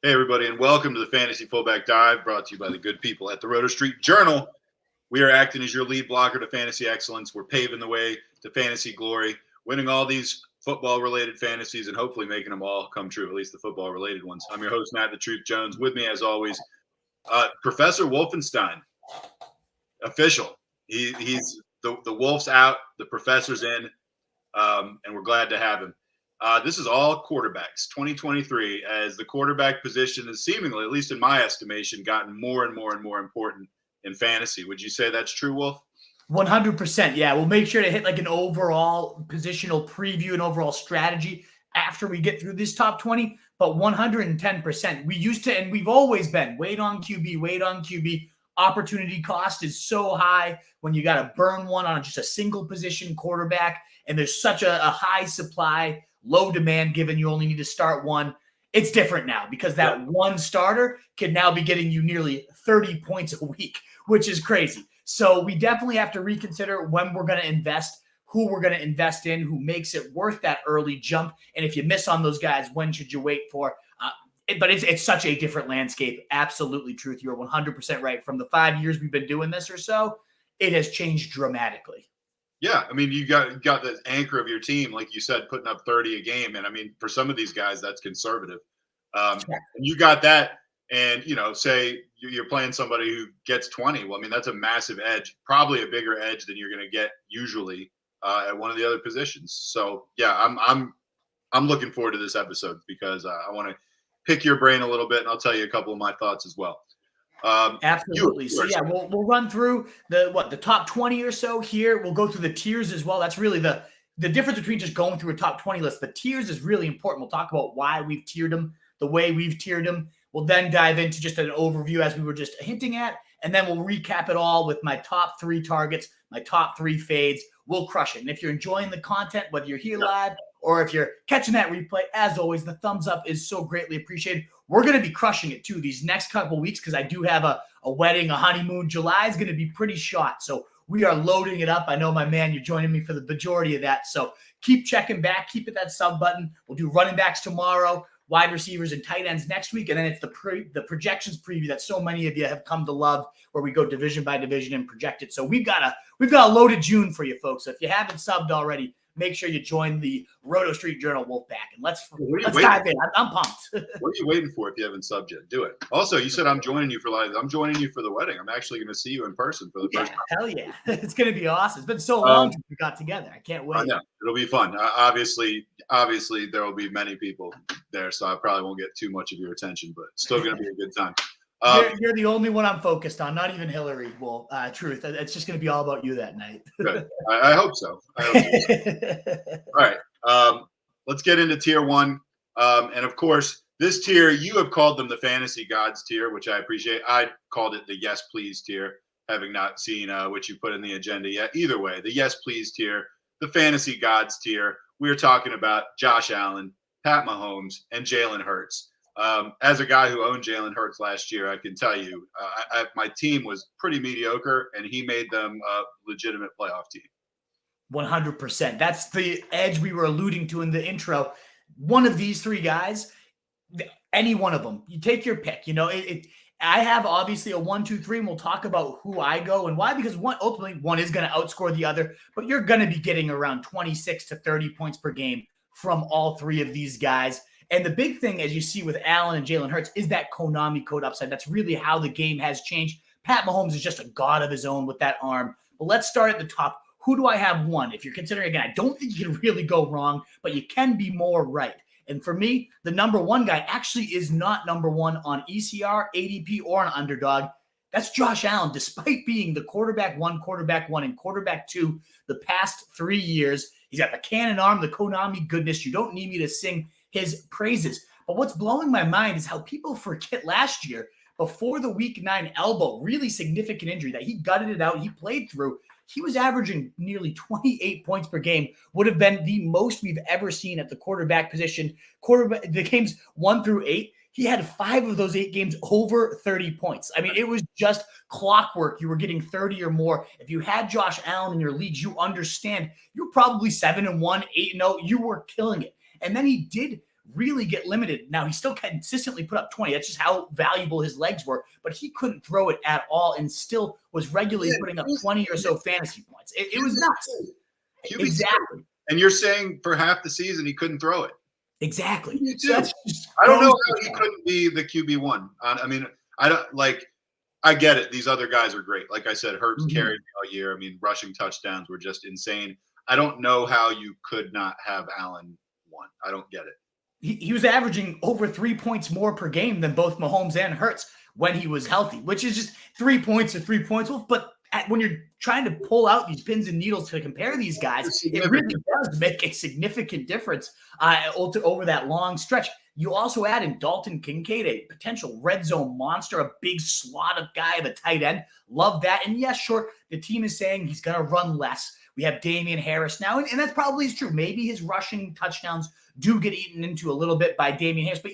Hey, everybody, and welcome to the Fantasy Fullback Dive, brought to you by the good people at the Roto Street Journal. We are acting as your lead blocker to fantasy excellence. We're paving the way to fantasy glory, winning all these football-related fantasies and hopefully making them all come true, at least the football-related ones. I'm your host, Matt the Truth Jones. With me, as always, Professor Wolfenstein, official. He's the Wolf's out, the Professor's in, and we're glad to have him. This is all quarterbacks, 2023, as the quarterback position is seemingly, at least in my estimation, gotten more and more and more important in fantasy. Would you say that's true, Wolf? 100%. Yeah, we'll make sure to hit like an overall positional preview and overall strategy after we get through this top 20. But 110%. We used to, and we've always been, wait on QB. Opportunity cost is so high when you got to burn one on just a single position quarterback, and there's such a high supply, low demand given you only need to start one. It's different now because that one starter can now be getting you nearly 30 points a week, which is crazy. So we definitely have to reconsider when we're going to invest, who we're going to invest in, who makes it worth that early jump. And if you miss on those guys, when should you wait for? But it's such a different landscape. Absolutely truth. You're 100% right. From the 5 years we've been doing this or so, it has changed dramatically. Yeah, I mean, you got the anchor of your team, like you said, putting up 30 a game. And I mean, for some of these guys, that's conservative. And you got that, and, say you're playing somebody who gets 20. Well, I mean, that's a massive edge, probably a bigger edge than you're going to get usually at one of the other positions. So, yeah, I'm looking forward to this episode because I want to pick your brain a little bit, and I'll tell you a couple of my thoughts as well. Absolutely. So yeah, we'll run through the top 20 or so here. We'll go through the tiers as well. That's really the difference between just going through a top 20 list. The tiers is really important. We'll talk about why we've tiered them, the way we've tiered them. We'll then dive into just an overview as we were just hinting at, and then we'll recap it all with my top 3 targets, my top 3 fades. We'll crush it. And if you're enjoying the content, whether you're here live or if you're catching that replay, as always, the thumbs up is so greatly appreciated. We're going to be crushing it too these next couple weeks because I do have a wedding, a honeymoon. July is going to be pretty shot. So we are loading it up. I know, my man, you're joining me for the majority of that. So keep checking back. Keep it that sub button. We'll do running backs tomorrow, wide receivers and tight ends next week. And then it's the projections preview that so many of you have come to love, where we go division by division and project it. So we've got a loaded June for you folks. So if you haven't subbed already, make sure you join the Roto Street Journal Wolfpack, and let's dive in. I'm pumped. What are you waiting for if you haven't subbed yet? Do it. Also, you said I'm joining you for the wedding. I'm actually going to see you in person for the first time. Hell yeah. It's going to be awesome. It's been so long since we got together. I can't wait. Yeah, it'll be fun. Obviously, there will be many people there, so I probably won't get too much of your attention, but it's still going to be a good time. You're the only one I'm focused on, not even Hillary. Well, truth. It's just going to be all about you that night. Good. I hope so. All right. Let's get into tier 1. And of course, this tier, you have called them the Fantasy Gods tier, which I appreciate. I called it the Yes Please tier, having not seen what you put in the agenda yet. Either way, the Yes Please tier, the Fantasy Gods tier. We're talking about Josh Allen, Pat Mahomes, and Jalen Hurts. As a guy who owned Jalen Hurts last year, I can tell you my team was pretty mediocre, and he made them a legitimate playoff team. 100%. That's the edge we were alluding to in the intro. One of these 3 guys, any one of them, you take your pick. I have obviously a 1, 2, 3, and we'll talk about who I go and why, because ultimately one is going to outscore the other, but you're going to be getting around 26 to 30 points per game from all 3 of these guys. And the big thing, as you see with Allen and Jalen Hurts, is that Konami code upside. That's really how the game has changed. Pat Mahomes is just a god of his own with that arm. But let's start at the top. Who do I have 1? If you're considering, again, I don't think you can really go wrong, but you can be more right. And for me, the number 1 guy actually is not number 1 on ECR, ADP, or on Underdog. That's Josh Allen, despite being the quarterback 1, and quarterback 2 the past 3 years. He's got the cannon arm, the Konami goodness. You don't need me to sing his praises. But what's blowing my mind is how people forget last year, before the week 9 elbow, really significant injury that he gutted it out, he played through. He was averaging nearly 28 points per game, would have been the most we've ever seen at the quarterback position. The games 1 through 8, he had 5 of those 8 games over 30 points. I mean, it was just clockwork. You were getting 30 or more. If you had Josh Allen in your leagues, you understand you're probably 7-1, 8-0. You were killing it. And then he did really get limited. Now, he still consistently put up 20. That's just how valuable his legs were, but he couldn't throw it at all and still was regularly putting up 20 or so fantasy points. It was nuts. Exactly. And you're saying for half the season he couldn't throw it. Exactly. So I don't know how he couldn't be the QB1. I mean, I don't like. I get it. These other guys are great. Like I said, Hurts carried me all year. I mean, rushing touchdowns were just insane. I don't know how you could not have Allen one. I don't get it. He was averaging over 3 points more per game than both Mahomes and Hurts when he was healthy, which is just 3 points or 3 points. But when you're trying to pull out these pins and needles to compare these guys, it really does make a significant difference over that long stretch. You also add in Dalton Kincaid, a potential red zone monster, a big slot of guy of a tight end. Love that. And yes, sure, the team is saying he's going to run less. We have Damian Harris now, and that's probably true. Maybe his rushing touchdowns do get eaten into a little bit by Damian Harris, but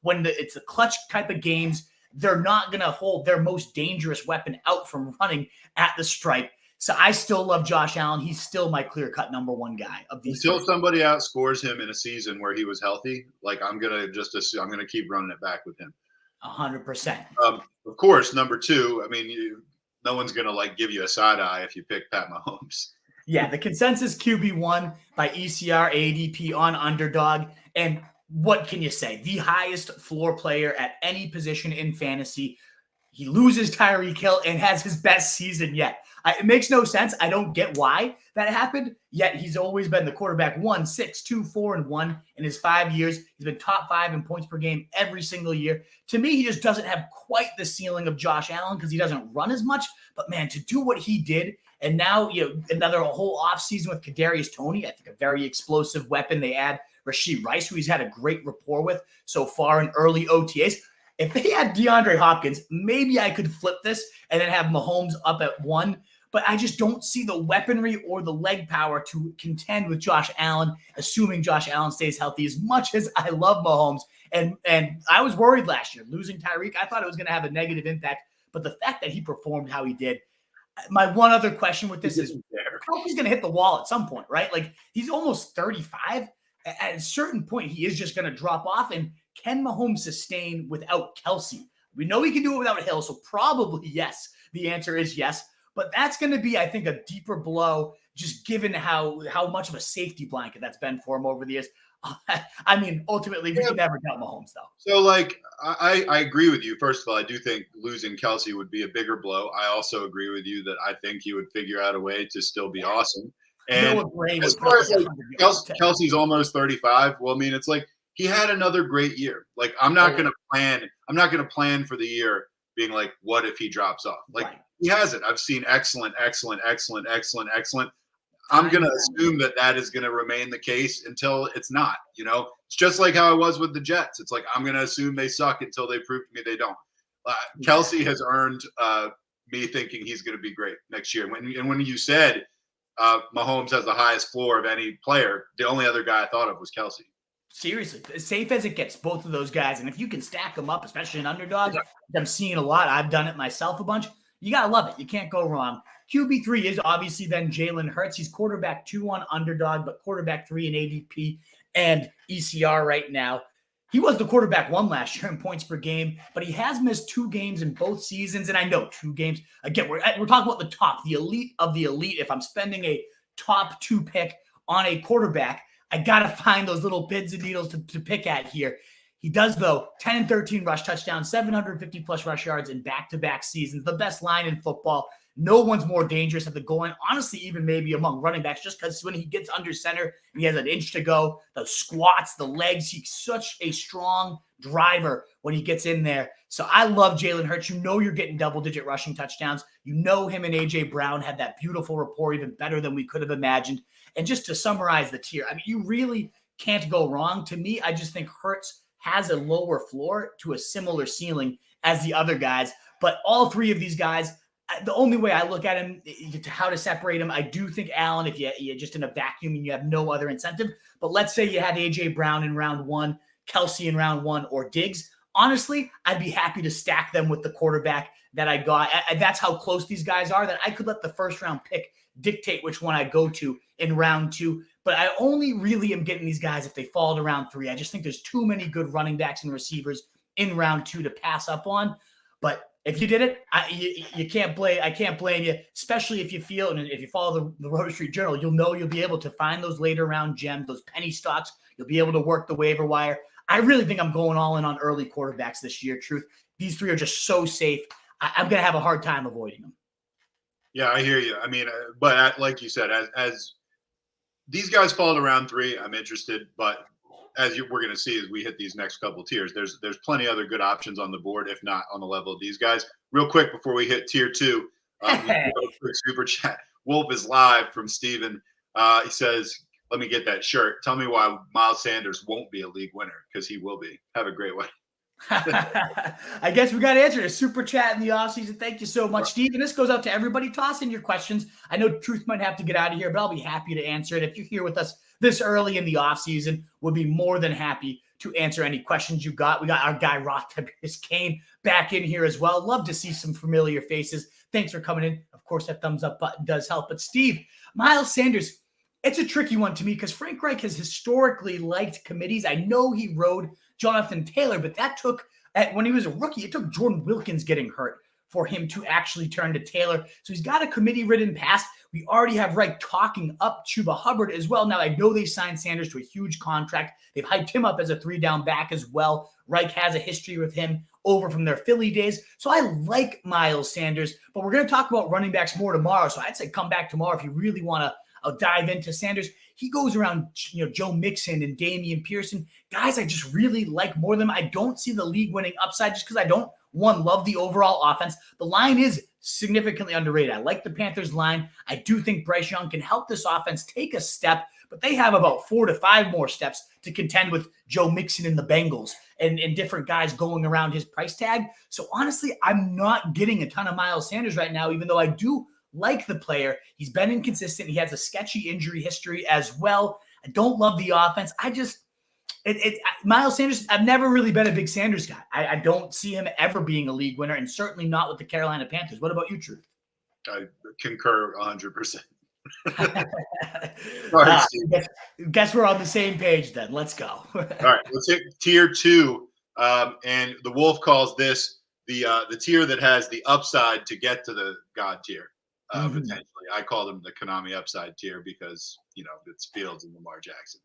when it's the clutch type of games, they're not going to hold their most dangerous weapon out from running at the stripe. So I still love Josh Allen. He's still my clear-cut number one guy of these. Until somebody outscores him in a season where he was healthy, like I'm gonna keep running it back with him. 100%. Of course, number two. I mean, no one's gonna give you a side eye if you pick Pat Mahomes. Yeah, the consensus QB1 by ECR ADP on Underdog. And what can you say? The highest floor player at any position in fantasy. He loses Tyreek Hill and has his best season yet. It makes no sense. I don't get why that happened. Yet he's always been the quarterback 1, 6, 2, 4, and 1 in his 5 years. He's been top 5 in points per game every single year. To me, he just doesn't have quite the ceiling of Josh Allen because he doesn't run as much. But man, to do what he did, and now another whole offseason with Kadarius Toney, I think a very explosive weapon. They add Rashee Rice, who he's had a great rapport with so far in early OTAs. If they had DeAndre Hopkins, maybe I could flip this and then have Mahomes up at 1. But I just don't see the weaponry or the leg power to contend with Josh Allen, assuming Josh Allen stays healthy. As much as I love Mahomes, and I was worried last year, losing Tyreek, I thought it was going to have a negative impact. But the fact that he performed how he did, my one other question with this is, he's going to hit the wall at some point, right? Like, he's almost 35. At a certain point, he is just going to drop off. And can Mahomes sustain without Kelsey? We know he can do it without Hill, so probably yes. The answer is yes. But that's going to be, I think, a deeper blow, just given how much of a safety blanket that's been for him over the years. I mean, ultimately, we can never count Mahomes, though. So, I agree with you. First of all, I do think losing Kelsey would be a bigger blow. I also agree with you that I think he would figure out a way to still be awesome. And as far as Kelsey's almost 35, well, I mean, it's like he had another great year. Like, I'm not going to plan for the year being like, what if he drops off? Like, he hasn't. I've seen excellent. I'm going to assume that is going to remain the case until it's not. It's just like how I was with the Jets. It's like I'm going to assume they suck until they prove to me they don't. Kelsey has earned me thinking he's going to be great next year. When you said Mahomes has the highest floor of any player, the only other guy I thought of was Kelsey. Seriously, as safe as it gets, both of those guys. And if you can stack them up, especially in underdog, I'm seeing a lot. I've done it myself a bunch. You got to love it. You can't go wrong. QB3 is obviously then Jalen Hurts. He's quarterback 2 on underdog, but quarterback 3 in ADP and ECR right now. He was the quarterback 1 last year in points per game, but he has missed 2 games in both seasons. And I know 2 games. Again, we're talking about the top, the elite of the elite. If I'm spending a top 2 pick on a quarterback, I got to find those little pins and needles to pick at here. He does, though, 10 and 13 rush touchdowns, 750-plus rush yards in back-to-back seasons, the best line in football. No one's more dangerous at the goal line, honestly, even maybe among running backs, just because when he gets under center and he has an inch to go, the squats, the legs, he's such a strong driver when he gets in there. So I love Jalen Hurts. You're getting double-digit rushing touchdowns. Him and A.J. Brown had that beautiful rapport, even better than we could have imagined. And just to summarize the tier, I mean, you really can't go wrong. To me, I just think Hurts has a lower floor to a similar ceiling as the other guys. But all 3 of these guys, the only way I look at him, how to separate him, I do think Allen, if you're just in a vacuum and you have no other incentive. But let's say you had A.J. Brown in round 1, Kelsey in round 1, or Diggs. Honestly, I'd be happy to stack them with the quarterback that I got. That's how close these guys are, that I could let the first round pick dictate which one I go to in round 2. but I only really am getting these guys if they fall to round 3. I just think there's too many good running backs and receivers in round 2 to pass up on. But if you did it, you can't blame. I can't blame you, especially if you feel and if you follow the Roto Street Journal, you'll be able to find those later round gems, those penny stocks. You'll be able to work the waiver wire. I really think I'm going all in on early quarterbacks this year. Truth, these 3 are just so safe. I'm going to have a hard time avoiding them. Yeah, I hear you. I mean, but like you said, as these guys fall to round 3, I'm interested. But we're going to see as we hit these next couple tiers, there's plenty other good options on the board, if not on the level of these guys. Real quick before we hit tier 2, quick super chat. Wolf is live from Steven. He says, "Let me get that shirt. Tell me why Miles Sanders won't be a league winner, because he will be. Have a great one." I guess we got answered a super chat in the offseason. Thank you so much, Steve. And this goes out to everybody. Toss in your questions. I know Truth might have to get out of here, but I'll be happy to answer it. If you're here with us this early in the offseason, we'll be more than happy to answer any questions you got. We got our guy, Roth Tiberius Kane, back in here as well. Love to see some familiar faces. Thanks for coming in. Of course, that thumbs up button does help. But Steve, Miles Sanders, it's a tricky one to me because Frank Reich has historically liked committees. I know he rode Jonathan Taylor, but that took, when he was a rookie, it took Jordan Wilkins getting hurt for him to actually turn to Taylor. So he's got a committee-ridden past. We already have Reich talking up Chuba Hubbard as well. Now, I know they signed Sanders to a huge contract. They've hyped him up as a 3-down back as well. Reich has a history with him over from their Philly days. So I like Miles Sanders, but we're going to talk about running backs more tomorrow. So I'd say come back tomorrow if you really want to dive into Sanders. He goes around, Joe Mixon and Damian Pearson, guys I just really like more than them. I don't see the league-winning upside just because I don't, love the overall offense. The line is significantly underrated. I like the Panthers line. I do think Bryce Young can help this offense take a step, but they have about 4 to 5 more steps to contend with Joe Mixon and the Bengals and different guys going around his price tag. So honestly, I'm not getting a ton of Miles Sanders right now, even though I do like the player. He's been inconsistent. He has a sketchy injury history as well. I don't love the offense. Miles Sanders, I've never really been a big Sanders guy. I don't see him ever being a league winner, and certainly not with the Carolina Panthers. What about you, Truth? I concur 100%. Guess we're on the same page then. Let's go. All right, let's hit tier 2. And the Wolf calls this the tier that has the upside to get to the God tier. Potentially, I call them the Konami upside tier because it's Fields and Lamar Jackson.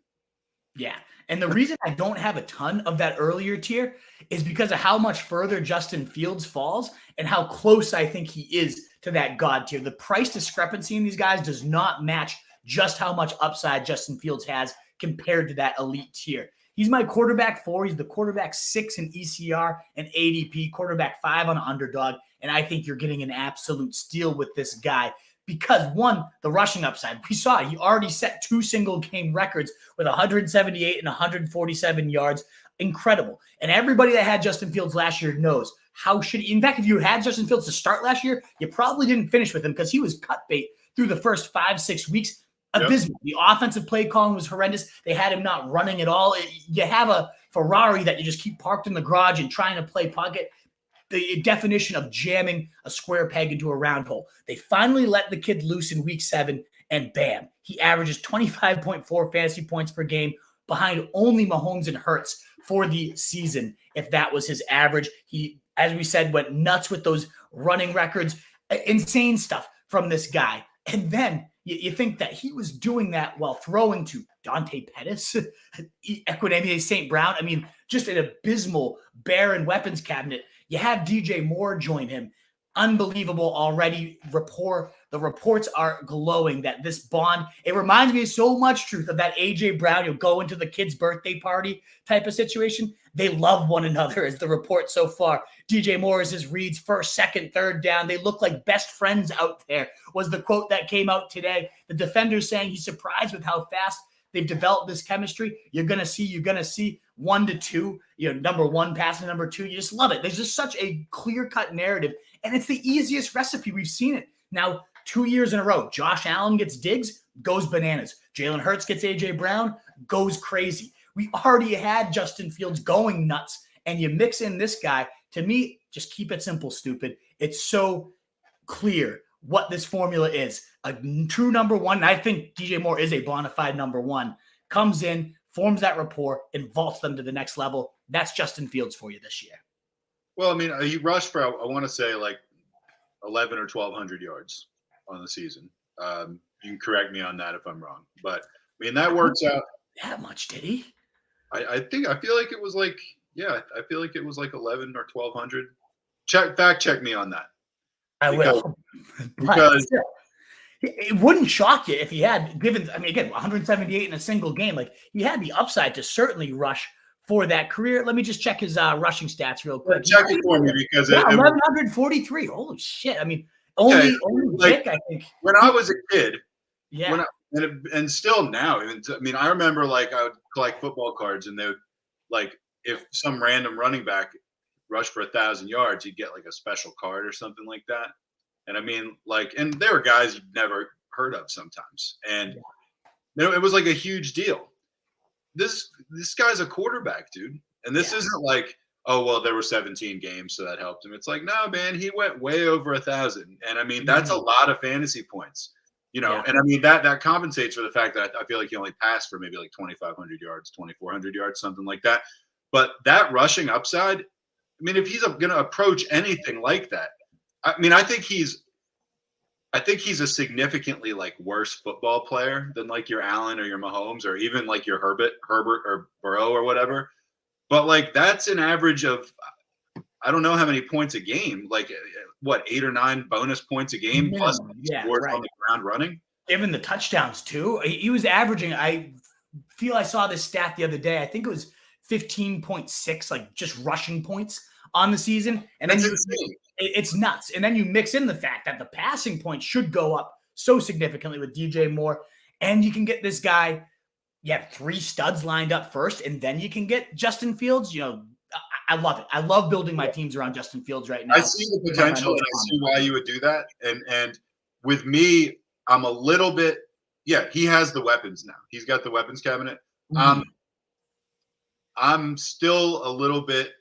Yeah, and the reason I don't have a ton of that earlier tier is because of how much further Justin Fields falls and how close I think he is to that God tier. The price discrepancy in these guys does not match just how much upside Justin Fields has compared to that elite tier. He's my quarterback 4. He's the quarterback 6 in ECR and ADP, quarterback 5 on Underdog. And I think you're getting an absolute steal with this guy because, one, the rushing upside. We saw it. He already set 2 single-game records with 178 and 147 yards. Incredible. And everybody that had Justin Fields last year knows how shitty. In fact, if you had Justin Fields to start last year, you probably didn't finish with him because he was cut bait through the first 5-6 weeks. Abysmal. Yep. The offensive play calling was horrendous. They had him not running at all. You have a Ferrari that you just keep parked in the garage and trying to play pocket. The definition of jamming a square peg into a round hole. They finally let the kid loose in week 7, and bam, he averages 25.4 fantasy points per game behind only Mahomes and Hurts for the season. If that was his average, he, as we said, went nuts with those running records. Insane stuff from this guy. And then you think that he was doing that while throwing to Dante Pettis, Equinemius St. Brown. I mean, just an abysmal barren weapons cabinet. You have DJ Moore join him. Unbelievable already. The reports are glowing that this bond, it reminds me so much, Truth, of that A.J. Brown, you'll go into the kid's birthday party type of situation. They love one another is the report so far. DJ Moore is his reads first, second, third down. They look like best friends out there was the quote that came out today. The defender saying he's surprised with how fast they've developed this chemistry. You're going to see 1 to 2, number 1 passing number 2. You just love it. There's just such a clear-cut narrative, and it's the easiest recipe. We've seen it now 2 years in a row. Josh Allen gets Diggs, goes bananas. Jalen Hurts gets A.J. Brown, goes crazy. We already had Justin Fields going nuts, and you mix in this guy. To me, just keep it simple, stupid. It's so clear what this formula is. A true number one, and I think DJ Moore is a bona fide number one, comes in, forms that rapport, and vaults them to the next level. That's Justin Fields for you this year. Well, I mean, he rushed for, I want to say, like 11 or 1,200 yards on the season. You can correct me on that if I'm wrong. But, I mean, that works out. That much, did he? I feel like it was like, I feel like it was like 11 or 1,200. Fact check me on that. I will. Because it wouldn't shock you if he had given, I mean, again, 178 in a single game. Like, he had the upside to certainly rush for that career. Let me just check his rushing stats real quick. Check it for me because 1,143. Holy shit. I mean, only like, Vic, I think. When I was a kid, yeah. And still now, I mean, I remember like I would collect football cards and they would like, if some random running back rushed for 1,000 yards, you'd get like a special card or something like that. And I mean, like, and there were guys you'd never heard of sometimes. And it was like a huge deal. This guy's a quarterback, dude. And this isn't like, oh, well, there were 17 games, so that helped him. It's like, no, man, he went way over 1,000. And I mean, that's a lot of fantasy points, and I mean, that compensates for the fact that I feel like he only passed for maybe like 2,500 yards, 2,400 yards, something like that. But that rushing upside, I mean, if he's going to approach anything like that, I mean, I think he's a significantly like worse football player than like your Allen or your Mahomes or even like your Herbert or Burrow or whatever. But like that's an average of, I don't know how many points a game, like what, 8 or 9 bonus points a game plus scores on the ground running. Given the touchdowns too, he was averaging. I feel I saw this stat the other day. I think it was 15.6, like just rushing points on the season, and then it's nuts. And then you mix in the fact that the passing points should go up so significantly with DJ Moore, and you can get this guy. You have 3 studs lined up first, and then you can get Justin Fields. I love it. I love building my teams around Justin Fields right now. I see the potential, and I see why you would do that. And with me, I'm a little bit, he has the weapons now. He's got the weapons cabinet. I'm still a little bit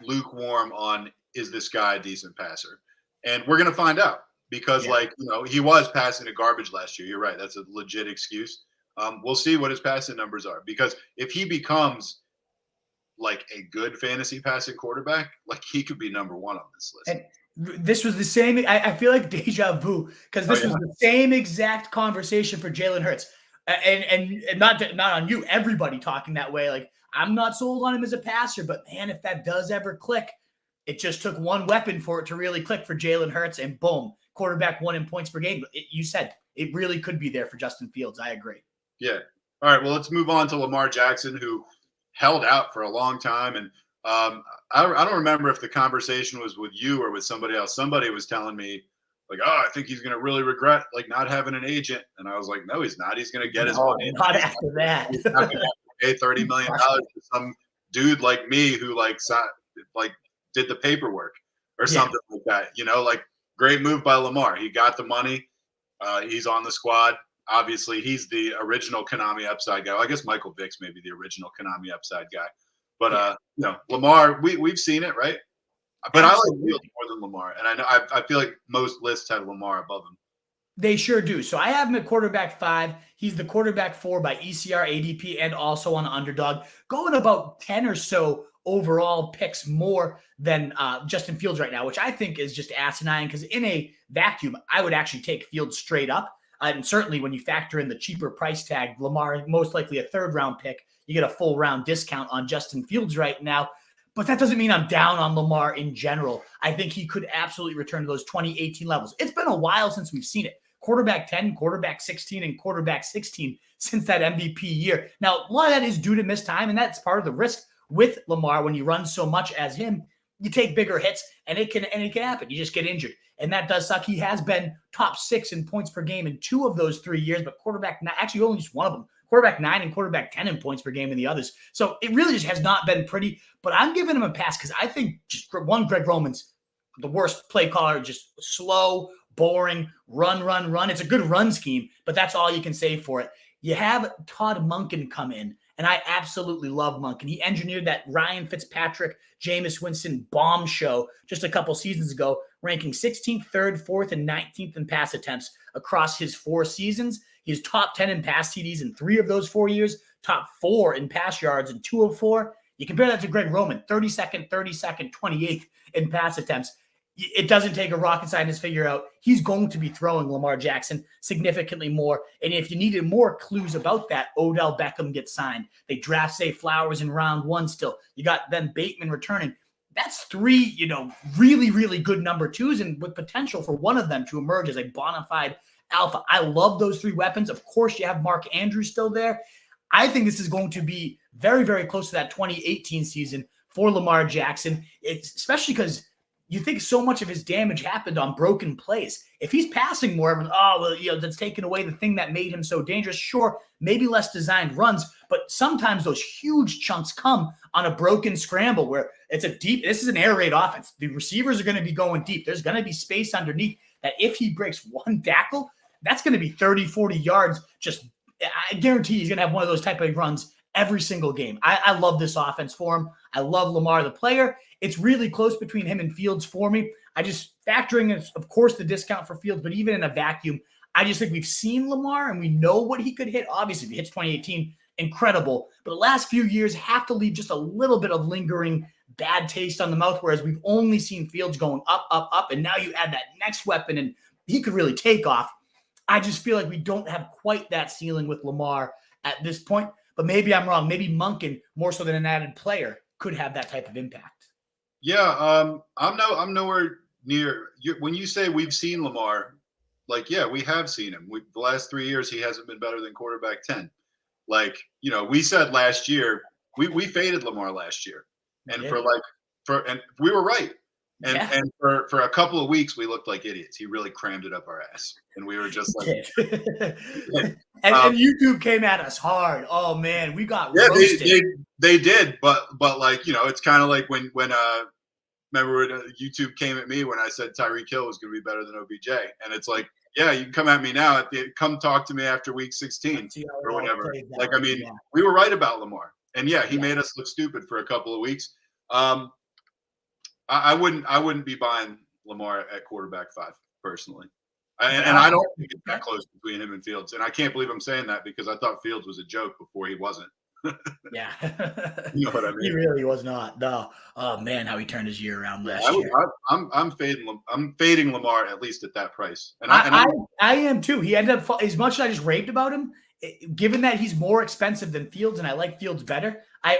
lukewarm on, is this guy a decent passer? And we're going to find out because he was passing to garbage last year. You're right. That's a legit excuse. We'll see what his passing numbers are, because if he becomes like a good fantasy passing quarterback, like he could be number one on this list. And this was the same. I feel like deja vu, because this was the same exact conversation for Jalen Hurts, and not on you. Everybody talking that way. Like, I'm not sold on him as a passer, but man, if that does ever click, it just took one weapon for it to really click for Jalen Hurts, and boom, quarterback 1 in points per game. You said it really could be there for Justin Fields. I agree. Yeah. All right. Well, let's move on to Lamar Jackson, who held out for a long time. And I don't remember if the conversation was with you or with somebody else. Somebody was telling me like, oh, I think he's going to really regret like not having an agent. And I was like, no, he's not. He's going to get his money. Not after that. He's not going to pay $30 million to some dude like me who like did the paperwork or something like that. Like, great move by Lamar. He got the money. He's on the squad. Obviously, he's the original Konami upside guy. Well, I guess Michael Vick's maybe the original Konami upside guy. But Lamar, we've seen it, right? But absolutely. I like Fields more than Lamar, and I feel like most lists have Lamar above him. They sure do. So I have him at quarterback 5. He's the quarterback 4 by ECR, ADP, and also on Underdog, going about 10 or so overall picks more than Justin Fields right now, which I think is just asinine, because in a vacuum, I would actually take Fields straight up. And certainly when you factor in the cheaper price tag, Lamar, most likely a 3rd round pick, you get a full round discount on Justin Fields right now. But that doesn't mean I'm down on Lamar in general. I think he could absolutely return to those 2018 levels. It's been a while since we've seen it. Quarterback 10, quarterback 16, and quarterback 16 since that MVP year. Now, a lot of that is due to missed time, and that's part of the risk with Lamar. When you run so much as him, you take bigger hits, and it can happen. You just get injured. And that does suck. He has been top 6 in points per game in 2 of those 3 years, but quarterback, actually only just one of them, quarterback 9 and quarterback 10 in points per game in the others. So it really just has not been pretty, but I'm giving him a pass because I think just Greg Roman's the worst play caller, just slow, boring, run. It's a good run scheme, but that's all you can say for it. You have Todd Monken come in And I absolutely love Monk. And he engineered that Ryan Fitzpatrick, Jameis Winston bomb show just a couple seasons ago, ranking 16th, 3rd, 4th, and 19th in pass attempts across his 4 seasons. He's top 10 in pass TDs in 3 of those 4 years, top 4 in pass yards in 2 of 4. You compare that to Greg Roman, 32nd, 28th in pass attempts. It doesn't take a rocket scientist to figure out he's going to be throwing Lamar Jackson significantly more. And if you needed more clues about that, Odell Beckham gets signed. They draft Zay Flowers in round 1 still. You got then Bateman returning. That's 3, really, really good number 2s, and with potential for one of them to emerge as a bona fide alpha. I love those 3 weapons. Of course, you have Mark Andrews still there. I think this is going to be very, very close to that 2018 season for Lamar Jackson, especially because you think so much of his damage happened on broken plays. If he's passing more, that's taken away the thing that made him so dangerous. Sure, maybe less designed runs, but sometimes those huge chunks come on a broken scramble where this is an air raid offense. The receivers are going to be going deep. There's going to be space underneath that if he breaks one tackle, that's going to be 30, 40 yards. I guarantee he's going to have one of those type of runs every single game. I love this offense for him. I love Lamar, the player. It's really close between him and Fields for me. I just factoring in, of course, the discount for Fields, but even in a vacuum, I just think we've seen Lamar and we know what he could hit. Obviously, if he hits 2018, incredible. But the last few years have to leave just a little bit of lingering bad taste on the mouth, whereas we've only seen Fields going up, up, up, and now you add that next weapon and he could really take off. I just feel like we don't have quite that ceiling with Lamar at this point, but maybe I'm wrong. Maybe Monken, more so than an added player, could have that type of impact. Yeah, I'm nowhere near. When you say we've seen Lamar, we have seen him. The last 3 years, he hasn't been better than quarterback 10. We said last year, we faded Lamar last year, and and we were right. And for a couple of weeks, we looked like idiots. He really crammed it up our ass, and we were just like. And YouTube came at us hard. Oh man, we got roasted. They did, but it's kind of like when remember when YouTube came at me when I said Tyreek Hill was going to be better than OBJ, and it's like, yeah, you can come at me now. Come talk to me after week 16 or whatever. We were right about Lamar, and he made us look stupid for a couple of weeks. I wouldn't be buying Lamar at quarterback 5 personally. And I don't think it's that close between him and Fields. And I can't believe I'm saying that because I thought Fields was a joke before he wasn't. Yeah. You know what I mean? He really was not. No. Oh man, how he turned his year around last year. I'm fading Lamar at least at that price. And I am too. He ended up, as much as I just raved about him, given that he's more expensive than Fields and I like Fields better, I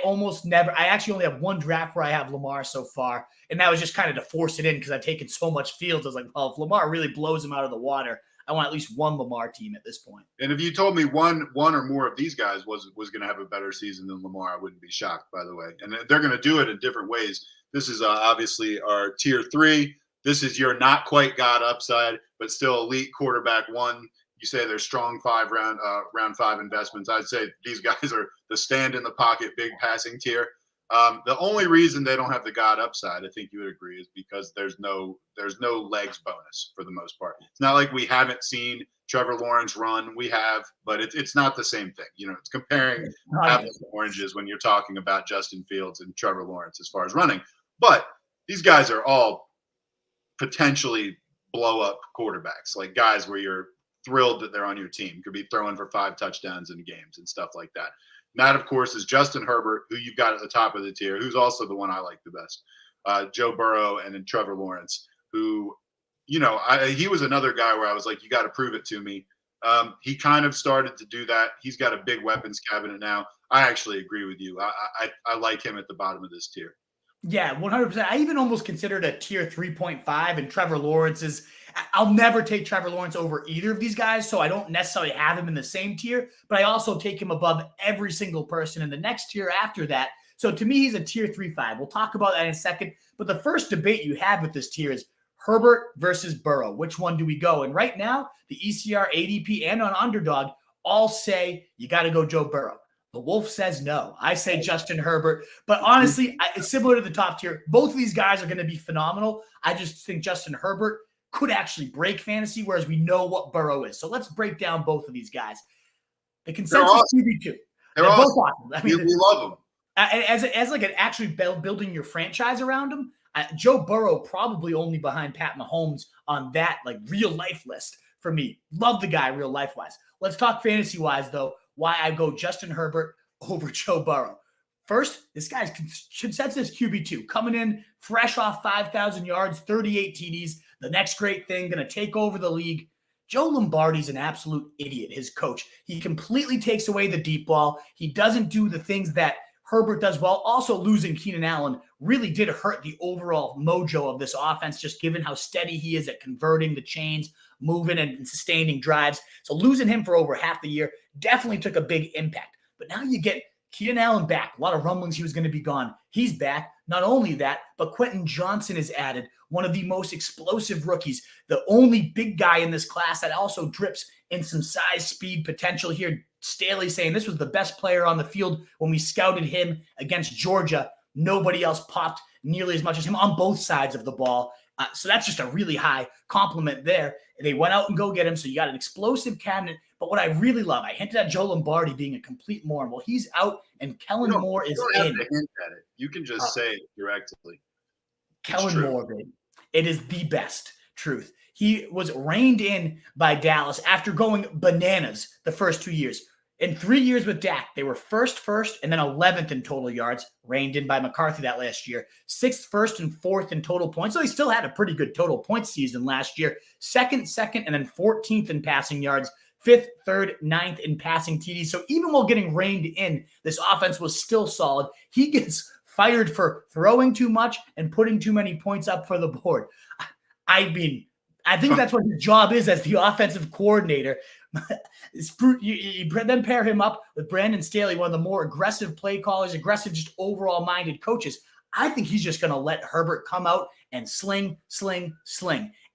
actually only have one draft where I have Lamar so far. And that was just kind of to force it in because I've taken so much Fields. I was like, well, if Lamar really blows him out of the water, I want at least one Lamar team at this point. And if you told me one or more of these guys was going to have a better season than Lamar, I wouldn't be shocked, by the way. And they're going to do it in different ways. This is obviously our tier 3. This is your not quite God upside, but still elite quarterback 1. You say they're strong round 5 investments. I'd say these guys are the stand in the pocket, big passing tier. The only reason they don't have the God upside, I think you would agree, is because there's no legs bonus for the most part. It's not like we haven't seen Trevor Lawrence run. We have, but it's not the same thing. It's comparing apples and oranges when you're talking about Justin Fields and Trevor Lawrence as far as running. But these guys are all potentially blow up quarterbacks, like guys where you're thrilled that they're on your team, could be throwing for 5 touchdowns in games and stuff like that. And that, of course, is Justin Herbert, who you've got at the top of the tier, who's also the one I like the best. Joe Burrow and then Trevor Lawrence, who, he was another guy where I was like, you got to prove it to me. He kind of started to do that. He's got a big weapons cabinet now. I actually agree with you. I like him at the bottom of this tier. Yeah, 100%. I even almost considered a tier 3.5, and Trevor Lawrence is – I'll never take Trevor Lawrence over either of these guys, so I don't necessarily have him in the same tier, but I also take him above every single person in the next tier after that. So to me, he's a tier 3.5. We'll talk about that in a second, but the first debate you have with this tier is Herbert versus Burrow. Which one do we go? And right now, the ECR, ADP, and on Underdog all say you got to go Joe Burrow. The Wolf says no. I say Justin Herbert. But honestly, it's similar to the top tier. Both of these guys are going to be phenomenal. I just think Justin Herbert could actually break fantasy, whereas we know what Burrow is. So let's break down both of these guys. The consensus QB2. They're both awesome. awesome. I mean, we love them. As like an actually building your franchise around them, Joe Burrow probably only behind Pat Mahomes on that like real life list for me. Love the guy real life wise. Let's talk fantasy wise though. Why I go Justin Herbert over Joe Burrow. First, this guy's consensus QB2 coming in fresh off 5,000 yards, 38 TDs. The next great thing, going to take over the league. Joe Lombardi's an absolute idiot, his coach. He completely takes away the deep ball. He doesn't do the things that Herbert does well. Also, losing Keenan Allen really did hurt the overall mojo of this offense, just given how steady he is at converting the chains, moving and sustaining drives. So losing him for over half the year definitely took a big impact. But now you get Keenan Allen back. A lot of rumblings he was going to be gone. He's back. Not only that, but Quentin Johnson is added, one of the most explosive rookies, the only big guy in this class that also drips in some size, speed, potential here. Staley saying this was the best player on the field when we scouted him against Georgia. Nobody else popped nearly as much as him on both sides of the ball. So that's just a really high compliment there. They went out and go get him. So you got an explosive cabinet. But what I really love, I hinted at Joe Lombardi being a complete moron. Well, he's out and Kellen Moore is in. You don't have to hint at it. You can just say it directly. Kellen Moore, baby. It is the best truth. He was reined in by Dallas after going bananas the first 2 years. In 3 years with Dak, they were first, and then 11th in total yards, reined in by McCarthy that last year. 6th, 1st, and 4th in total points. So he still had a pretty good total points season last year. Second, and then 14th in passing yards. 5th, 3rd, 9th in passing TDs. So even while getting reined in, this offense was still solid. He gets fired for throwing too much and putting too many points up for the board. I mean, I think that's what his job is as the offensive coordinator. You then pair him up with Brandon Staley, one of the more aggressive play callers, aggressive, just overall minded coaches. I think he's just going to let Herbert come out and sling.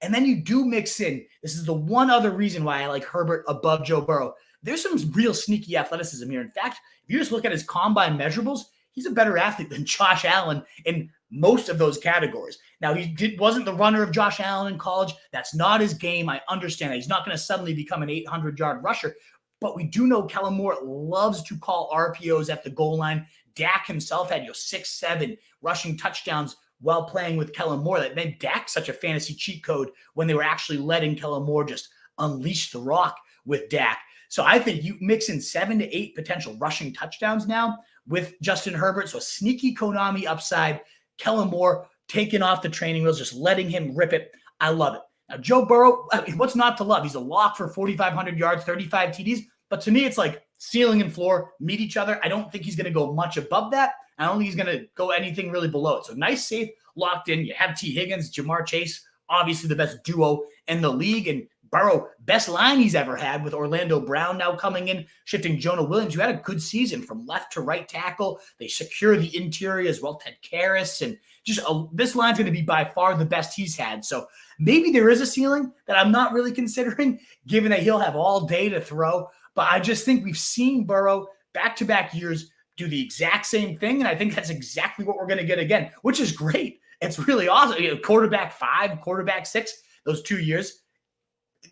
And then you do mix in, this is the one other reason why I like Herbert above Joe Burrow. There's some real sneaky athleticism here. In fact, if you just look at his combine measurables, he's a better athlete than Josh Allen in most of those categories. Now, wasn't the runner of Josh Allen in college. That's not his game. I understand that. He's not going to suddenly become an 800-yard rusher. But we do know Kellen Moore loves to call RPOs at the goal line. Dak himself had 6-7 rushing touchdowns while playing with Kellen Moore. That made Dak such a fantasy cheat code when they were actually letting Kellen Moore just unleash the rock with Dak. So I think you mix in 7 to 8 potential rushing touchdowns now with Justin Herbert. So a sneaky Konami upside. Kellen Moore taking off the training wheels, just letting him rip it. I love it. Now, Joe Burrow, I mean, what's not to love? He's a lock for 4,500 yards, 35 TDs. But to me, it's like ceiling and floor meet each other. I don't think he's going to go much above that. I don't think he's going to go anything really below it. So nice, safe, locked in. You have T. Higgins, Jamar Chase, obviously the best duo in the league. And Burrow, best line he's ever had with Orlando Brown now coming in, shifting Jonah Williams, who had a good season from left to right tackle. They secure the interior as well, Ted Karras. And just this line's going to be by far the best he's had. So maybe there is a ceiling that I'm not really considering, given that he'll have all day to throw. But I just think we've seen Burrow back-to-back years do the exact same thing. And I think that's exactly what we're going to get again, which is great. It's really awesome. Quarterback 5, quarterback 6, those 2 years.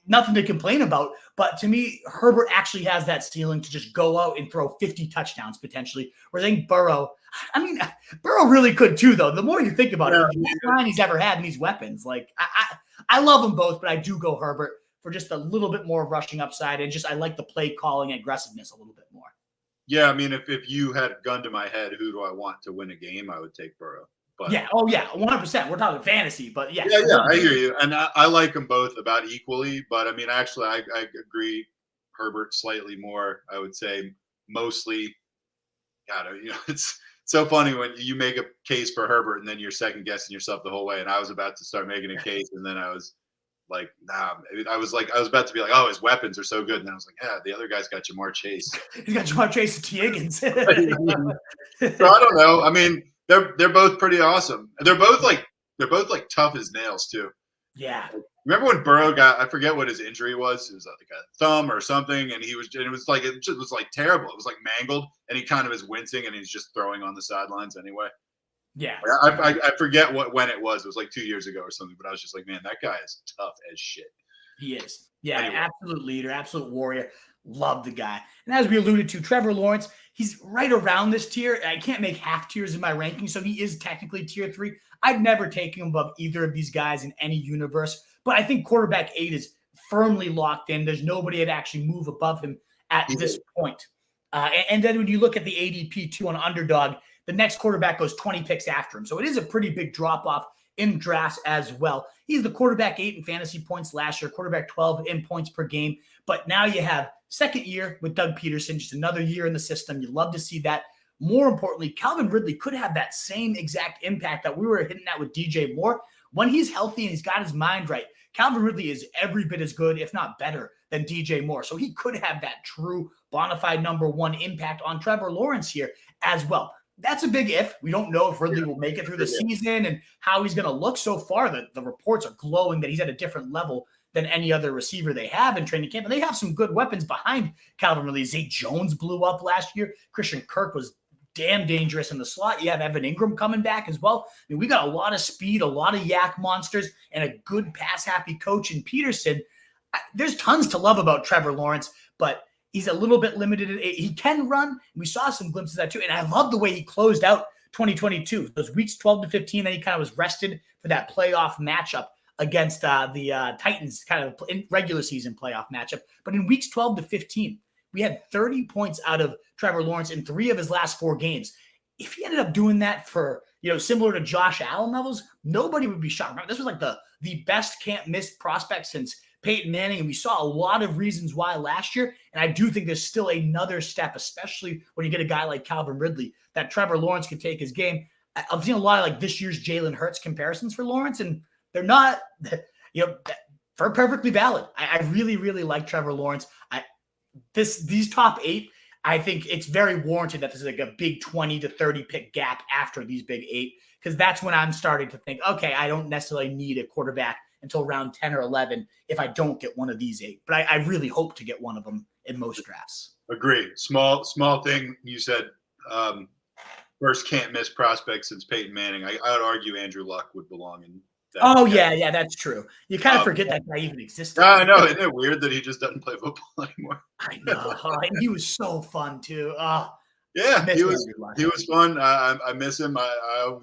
Nothing to complain about. But to me, Herbert actually has that ceiling to just go out and throw 50 touchdowns potentially. Whereas I think Burrow really could too, though. The more you think about it, the best line he's ever had in these weapons. Like, I love them both, but I do go Herbert for just a little bit more rushing upside. And just I like the play calling aggressiveness a little bit more. Yeah, I mean, if you had a gun to my head, who do I want to win a game? I would take Burrow. But, 100%. We're talking fantasy, but yeah, I hear you, and I like them both about equally. But I mean, actually, I agree. Herbert slightly more. I would say mostly. God, it's so funny when you make a case for Herbert and then you're second guessing yourself the whole way. And I was about to start making a case, and then I was like, nah. I was about to be like, oh, his weapons are so good, and then I was like, yeah, the other guy's got Jamar Chase. He's got Jamar Chase and T. Higgins. So I don't know. I mean. They're both pretty awesome. They're both like tough as nails too. Yeah. Remember when Burrow got, I forget what his injury was. It was like a thumb or something, and it was like terrible. It was like mangled, and he kind of is wincing, and he's just throwing on the sidelines anyway. Yeah. I forget when it was. It was like 2 years ago or something. But I was just like, man, that guy is tough as shit. He is. Yeah, Anyway. absolute leader, absolute warrior. Love the guy. And as we alluded to, Trevor Lawrence, he's right around this tier. I can't make half tiers in my ranking, so he is technically tier 3. I'd never take him above either of these guys in any universe, but I think quarterback 8 is firmly locked in. There's nobody that actually move above him at this point. And then when you look at the ADP 2 on underdog, the next quarterback goes 20 picks after him. So it is a pretty big drop-off in drafts as well. He's the quarterback 8 in fantasy points last year, quarterback 12 in points per game. But now you have second year with Doug Peterson, just another year in the system. You love to see that. More importantly, Calvin Ridley could have that same exact impact that we were hitting at with DJ Moore. When he's healthy and he's got his mind right, Calvin Ridley is every bit as good, if not better, than DJ Moore. So he could have that true bona fide number 1 impact on Trevor Lawrence here as well. That's a big if. We don't know if Ridley will make it through the season and how he's going to look. So far, the reports are glowing that he's at a different level than any other receiver they have in training camp. And they have some good weapons behind Calvin Ridley. Zay Jones blew up last year. Christian Kirk was damn dangerous in the slot. You have Evan Ingram coming back as well. I mean, we got a lot of speed, a lot of yak monsters, and a good pass-happy coach in Peterson. There's tons to love about Trevor Lawrence, but he's a little bit limited. He can run. We saw some glimpses of that too. And I love the way he closed out 2022. Those weeks 12 to 15, then he kind of was rested for that playoff matchup against the Titans, kind of in regular season playoff matchup. But in weeks 12 to 15, we had 30 points out of Trevor Lawrence in 3 of his last 4 games. If he ended up doing that for, similar to Josh Allen levels, nobody would be shocked. Remember, this was like the best can't miss prospect since Peyton Manning, and we saw a lot of reasons why last year. And I do think there's still another step, especially when you get a guy like Calvin Ridley, that Trevor Lawrence could take his game. I've seen a lot of like this year's Jalen Hurts comparisons for Lawrence, and they're not, perfectly valid. I really, really like Trevor Lawrence. These top 8, I think it's very warranted that this is like a big 20 to 30 pick gap after these big 8, because that's when I'm starting to think, okay, I don't necessarily need a quarterback until round 10 or 11 if I don't get one of these 8. But I really hope to get one of them in most drafts. Agree. Small thing you said, first can't miss prospect since Peyton Manning. I would argue Andrew Luck would belong in that. Oh, yeah, that's true. You kind of forget that guy even existed. I know. Isn't it weird that he just doesn't play football anymore? I know. And he was so fun, too. Yeah, he was fun. I miss him. I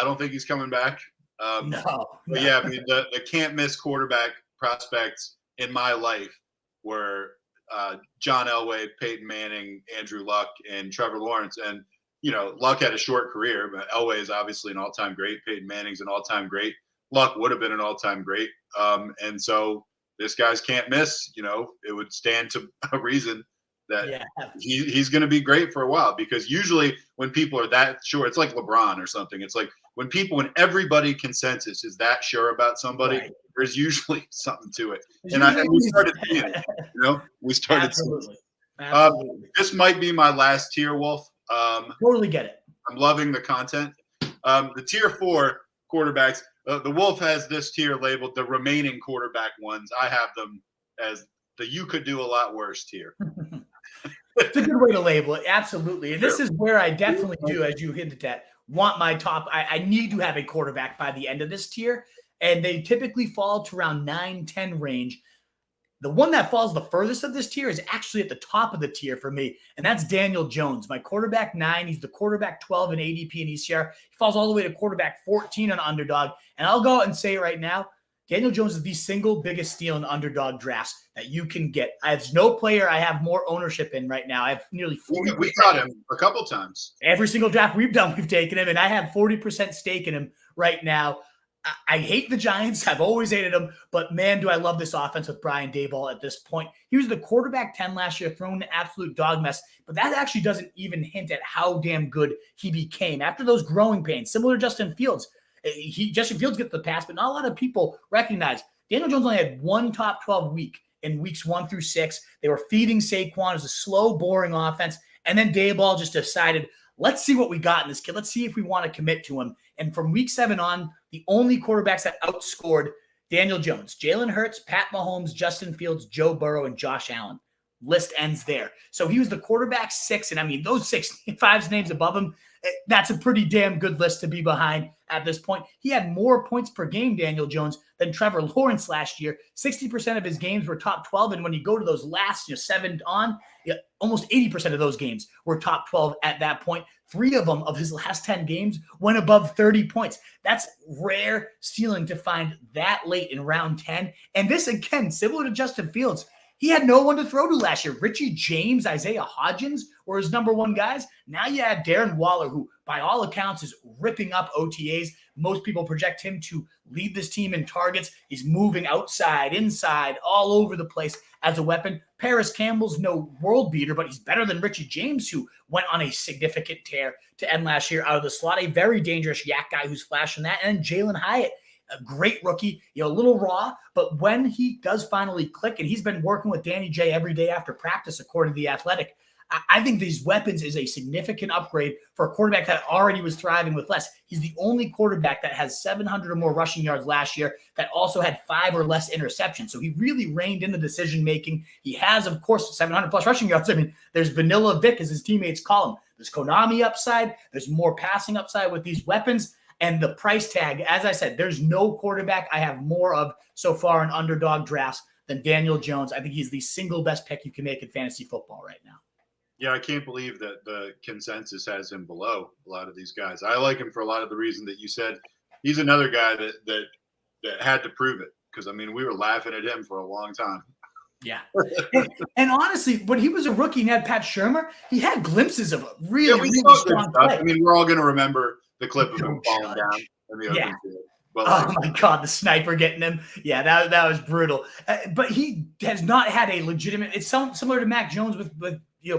don't think he's coming back. No. But yeah, I mean, the can't miss quarterback prospects in my life were John Elway, Peyton Manning, Andrew Luck, and Trevor Lawrence. And Luck had a short career, but Elway is obviously an all-time great. Peyton Manning's an all-time great. Luck would have been an all-time great. And so this guy's can't miss. It would stand to a reason that he's going to be great for a while, because usually when people are that sure, it's like LeBron or something. It's like when everybody consensus is that sure about somebody, right, there's usually something to it. And we started seeing it. We started Absolutely. seeing it. Absolutely. This might be my last tier, Wolf. Totally get it. I'm loving the content. The tier 4 quarterbacks, the Wolf has this tier labeled the remaining quarterback ones. I have them as the you could do a lot worse tier. It's a good way to label it. Absolutely. And this is where I definitely do, as you hinted at, want my top. I need to have a quarterback by the end of this tier. And they typically fall to around 9-10 range. The one that falls the furthest of this tier is actually at the top of the tier for me, and that's Daniel Jones. My quarterback 9, he's the quarterback 12 in ADP and ECR. He falls all the way to quarterback 14 on underdog. And I'll go out and say it right now, Daniel Jones is the single biggest steal in underdog drafts that you can get. There's no player I have more ownership in right now. I have nearly 40%. We got him a couple times. Every single draft we've done, we've taken him, and I have 40% stake in him right now. I hate the Giants. I've always hated them, but man, do I love this offense with Brian Daboll at this point. He was the quarterback 10 last year, thrown an absolute dog mess, but that actually doesn't even hint at how damn good he became after those growing pains, similar to Justin Fields. Justin Fields gets the pass, but not a lot of people recognize Daniel Jones only had one top 12 week in weeks 1 through 6. They were feeding Saquon. It was a slow, boring offense. And then Daboll just decided, let's see what we got in this kid. Let's see if we want to commit to him. And from week 7 on, the only quarterbacks that outscored Daniel Jones, Jalen Hurts, Pat Mahomes, Justin Fields, Joe Burrow, and Josh Allen. List ends there. So he was the quarterback 6. And I mean, those 5 names above him, That's a pretty damn good list to be behind at this point. He had more points per game, Daniel Jones, than Trevor Lawrence last year. 60% of his games were top 12. And when you go to those last 7 on, almost 80% of those games were top 12 at that point. 3 of them of his last 10 games went above 30 points. That's rare ceiling to find that late in round 10. And this, again, similar to Justin Fields, he had no one to throw to last year. Richie James, Isaiah Hodgins were his number 1 guys. Now you have Darren Waller, who by all accounts is ripping up OTAs. Most people project him to lead this team in targets. He's moving outside, inside, all over the place as a weapon. Paris Campbell's no world beater, but he's better than Richie James, who went on a significant tear to end last year out of the slot. A very dangerous yak guy who's flashing that. And Jalen Hyatt, a great rookie, a little raw, but when he does finally click, and he's been working with Danny J every day after practice, according to The Athletic, I think these weapons is a significant upgrade for a quarterback that already was thriving with less. He's the only quarterback that has 700 or more rushing yards last year that also had 5 or less interceptions. So he really reined in the decision-making. He has, of course, 700 plus rushing yards. I mean, there's Vanilla Vic, as his teammates call him. There's Konami upside. There's more passing upside with these weapons. And the price tag, as I said, there's no quarterback I have more of so far in underdog drafts than Daniel Jones. I think he's the single best pick you can make in fantasy football right now. Yeah, I can't believe that the consensus has him below a lot of these guys. I like him for a lot of the reason that you said. He's another guy that had to prove it, because, I mean, we were laughing at him for a long time. Yeah. and honestly, when he was a rookie and had Pat Shurmur, he had glimpses of a really strong play. I mean, we're all going to remember the clip of him falling down in the open field. Well, oh my God, the sniper getting him. Yeah, that was brutal. But he has not had a legitimate. It's similar to Mac Jones with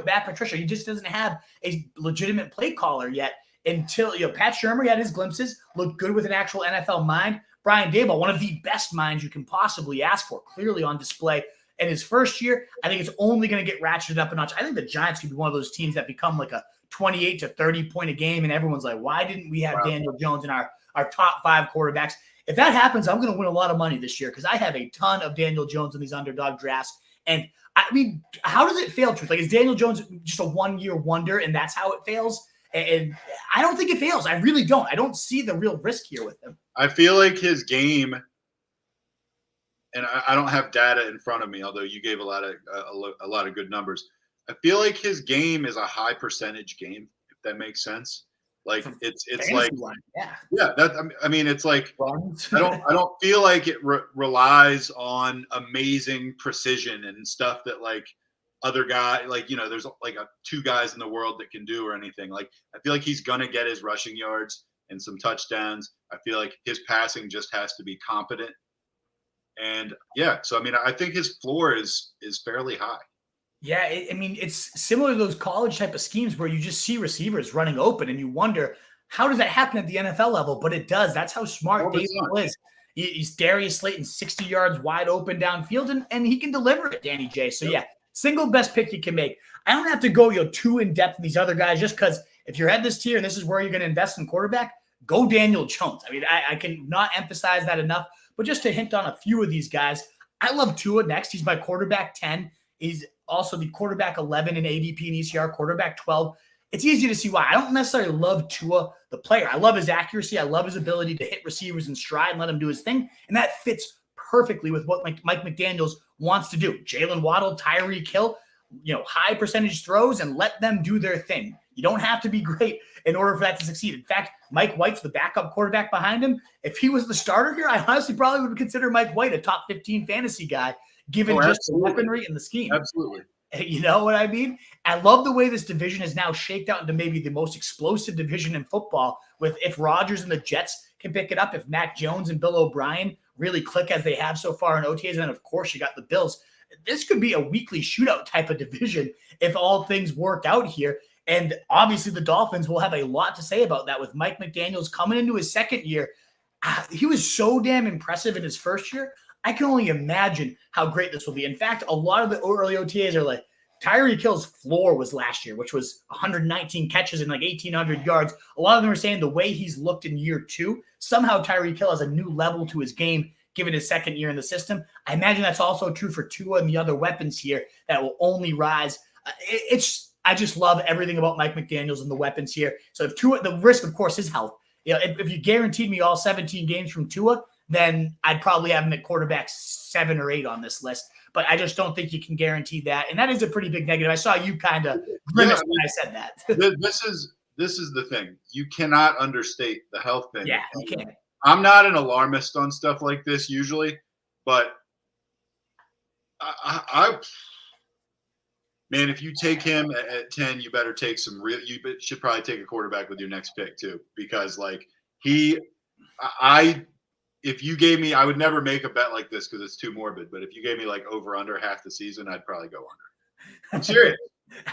Matt Patricia. He just doesn't have a legitimate play caller yet. Until Pat Shurmur had his glimpses, looked good with an actual NFL mind. Brian Daboll, one of the best minds you can possibly ask for, clearly on display in his first year. I think it's only going to get ratcheted up a notch. I think the Giants could be one of those teams that become like a 28 to 30 point a game, and everyone's like, why didn't we have Daniel Jones in our top 5 quarterbacks? If that happens, I'm going to win a lot of money this year, because I have a ton of Daniel Jones in these underdog drafts. And I mean, how does it fail, Truth? Like, is Daniel Jones just a 1-year wonder and that's how it fails? And I don't think it fails. I really don't. I don't see the real risk here with him. I feel like his game, and I don't have data in front of me, although you gave a lot of good numbers. I feel like his game is a high percentage game, if that makes sense. Like it's like I mean it's like I don't feel like it relies on amazing precision and stuff that like other guy, like, there's like 2 guys in the world that can do or anything. Like, I feel like he's gonna get his rushing yards and some touchdowns. I feel like his passing just has to be competent. And so I mean, I think his floor is fairly high. Yeah, I mean, it's similar to those college type of schemes where you just see receivers running open and you wonder, how does that happen at the NFL level? But it does. That's how smart Daboll is. He's Darius Slayton 60 yards wide open downfield, and he can deliver it, Danny J. So, single best pick you can make. I don't have to go too in-depth with these other guys, just because if you're at this tier and this is where you're going to invest in quarterback, go Daniel Jones. I mean, I can not emphasize that enough. But just to hint on a few of these guys, I love Tua next. He's my quarterback 10. He's also the quarterback 11 in ADP and ECR, quarterback 12. It's easy to see why. I don't necessarily love Tua, the player. I love his accuracy. I love his ability to hit receivers in stride and let him do his thing. And that fits perfectly with what Mike McDaniels wants to do. Jalen Waddle, Tyreek Hill, high percentage throws and let them do their thing. You don't have to be great in order for that to succeed. In fact, Mike White's the backup quarterback behind him. If he was the starter here, I honestly probably would consider Mike White a top 15 fantasy guy, given just the weaponry and the scheme. Absolutely. You know what I mean? I love the way this division is now shaked out into maybe the most explosive division in football, with if Rodgers and the Jets can pick it up, if Mac Jones and Bill O'Brien really click as they have so far in OTAs, and then of course you got the Bills. This could be a weekly shootout type of division if all things work out here. And obviously the Dolphins will have a lot to say about that with Mike McDaniels coming into his second year. He was so damn impressive in his first year. I can only imagine how great this will be. In fact, a lot of the early OTAs are like, Tyreek Hill's floor was last year, which was 119 catches and like 1,800 yards. A lot of them are saying the way he's looked in year 2, somehow Tyreek Hill has a new level to his game given his second year in the system. I imagine that's also true for Tua and the other weapons here that will only rise. I just love everything about Mike McDaniels and the weapons here. So if Tua, the risk, of course, is health. If you guaranteed me all 17 games from Tua, then I'd probably have him at quarterback 7 or 8 on this list. But I just don't think you can guarantee that. And that is a pretty big negative. I saw you kind of grimace when I said that. This is the thing. You cannot understate the health thing. Yeah, you can't. I'm not an alarmist on stuff like this usually, but man, if you take him at 10, you better take some real. You should probably take a quarterback with your next pick too, because like if you gave me, I would never make a bet like this because it's too morbid. But if you gave me like over under half the season, I'd probably go under. I'm serious.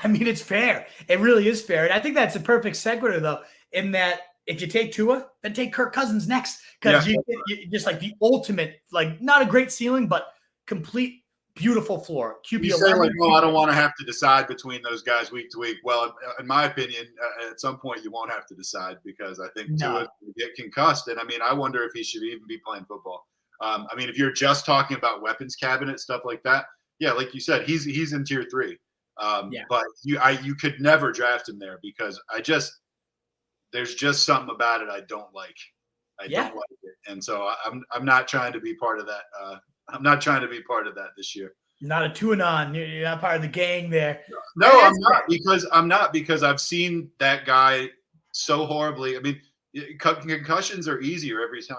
I mean, it's fair. It really is fair. And I think that's a perfect sequitur, though, in that if you take Tua, then take Kirk Cousins next. Because you just like the ultimate, like not a great ceiling, but complete beautiful floor. QB you say like, I don't want to have to decide between those guys week to week. Well, in my opinion, at some point you won't have to decide because I think Tua will get concussed. And I mean, I wonder if he should even be playing football. I mean, if you're just talking about weapons cabinet, stuff like that, yeah, like you said, he's in tier 3. But you could never draft him there because there's just something about it I don't like. I don't like it, and so I'm not trying to be part of that. I'm not trying to be part of that this year. You're not a two-and-on. You're not part of the gang there. No, I'm not because I've seen that guy so horribly. I mean, concussions are easier every time,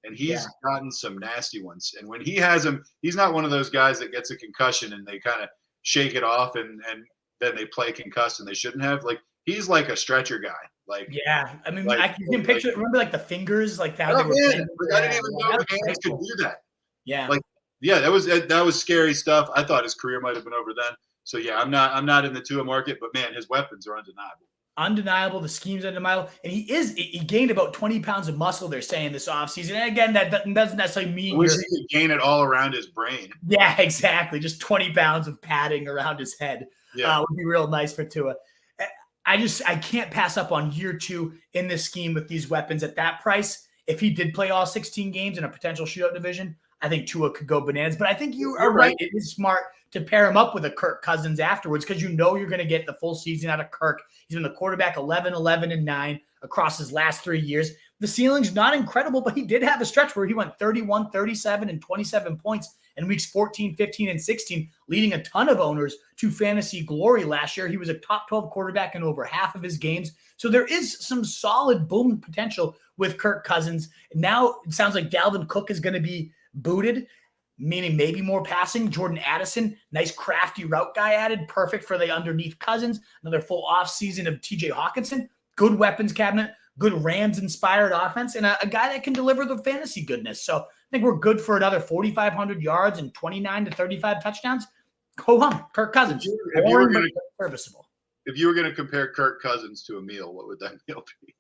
and he's gotten some nasty ones. And when he has them, he's not one of those guys that gets a concussion and they kind of shake it off and then they play concussed and they shouldn't have. Like he's like a stretcher guy. Like I mean, I can picture. Remember, like the fingers, like how they were. I didn't even know the hands could do that. Yeah, like that was scary stuff. I thought his career might have been over then. So yeah, I'm not in the Tua market, but man, his weapons are undeniable. Undeniable. The scheme's undeniable, and he gained about 20 pounds of muscle. They're saying this offseason. And again, that doesn't necessarily mean I wish he could gain it all around his brain. Yeah, exactly. Just 20 pounds of padding around his head would be real nice for Tua. I can't pass up on year 2 in this scheme with these weapons at that price. If he did play all 16 games in a potential shootout division, I think Tua could go bananas. But I think you are right. It is smart to pair him up with a Kirk Cousins afterwards because you know you're going to get the full season out of Kirk. He's been the quarterback 11, 11, and 9 across his last 3 years. The ceiling's not incredible, but he did have a stretch where he went 31, 37, and 27 points in weeks 14, 15, and 16, leading a ton of owners to fantasy glory last year. He was a top 12 quarterback in over half of his games. So there is some solid boom potential with Kirk Cousins. Now it sounds like Dalvin Cook is going to be booted, meaning maybe more passing. Jordan Addison, nice crafty route guy added, perfect for the underneath Cousins. Another full offseason of TJ Hawkinson, good weapons cabinet, good Rams-inspired offense, and a guy that can deliver the fantasy goodness. So I think we're good for another 4,500 yards and 29 to 35 touchdowns. Go on, Kirk Cousins. Serviceable. If you were going to compare Kirk Cousins to a meal, what would that meal be?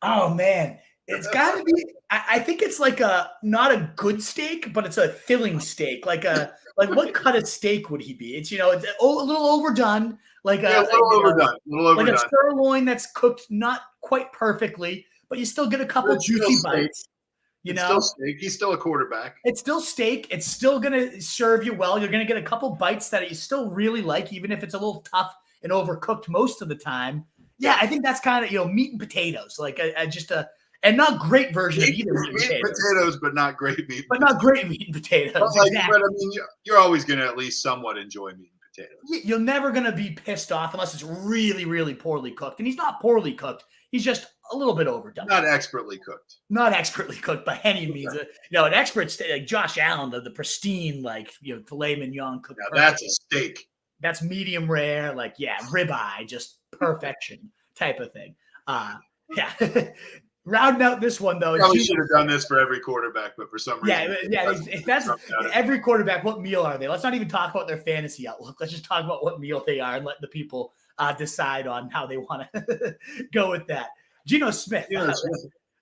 Oh, man. It's got to be – I think it's like not a good steak, but it's a filling steak. Like what cut of steak would he be? It's, it's a little overdone. Like a little a sirloin that's cooked not quite perfectly, but you still get a couple juicy bites. It's still steak. He's still a quarterback. It's still steak. It's still going to serve you well. You're going to get a couple bites that you still really like, even if it's a little tough and overcooked most of the time. Yeah, I think that's kind of, meat and potatoes. Like and not great version of either meat and potatoes, but not great meat. But not great meat and potatoes. But I mean, you're always going to at least somewhat enjoy meat and potatoes. You're never going to be pissed off unless it's really, really poorly cooked. And he's not poorly cooked. He's just a little bit overdone. Not expertly cooked. Not expertly cooked by any means. An expert steak, like Josh Allen, the pristine, filet mignon cooked. Now that's a steak. That's medium rare, ribeye, just perfection type of thing. Rounding out this one, though. Probably should have done this for every quarterback, but for some reason. If that's every quarterback, what meal are they? Let's not even talk about their fantasy outlook. Let's just talk about what meal they are and let the people decide on how they want to go with that. Geno Smith.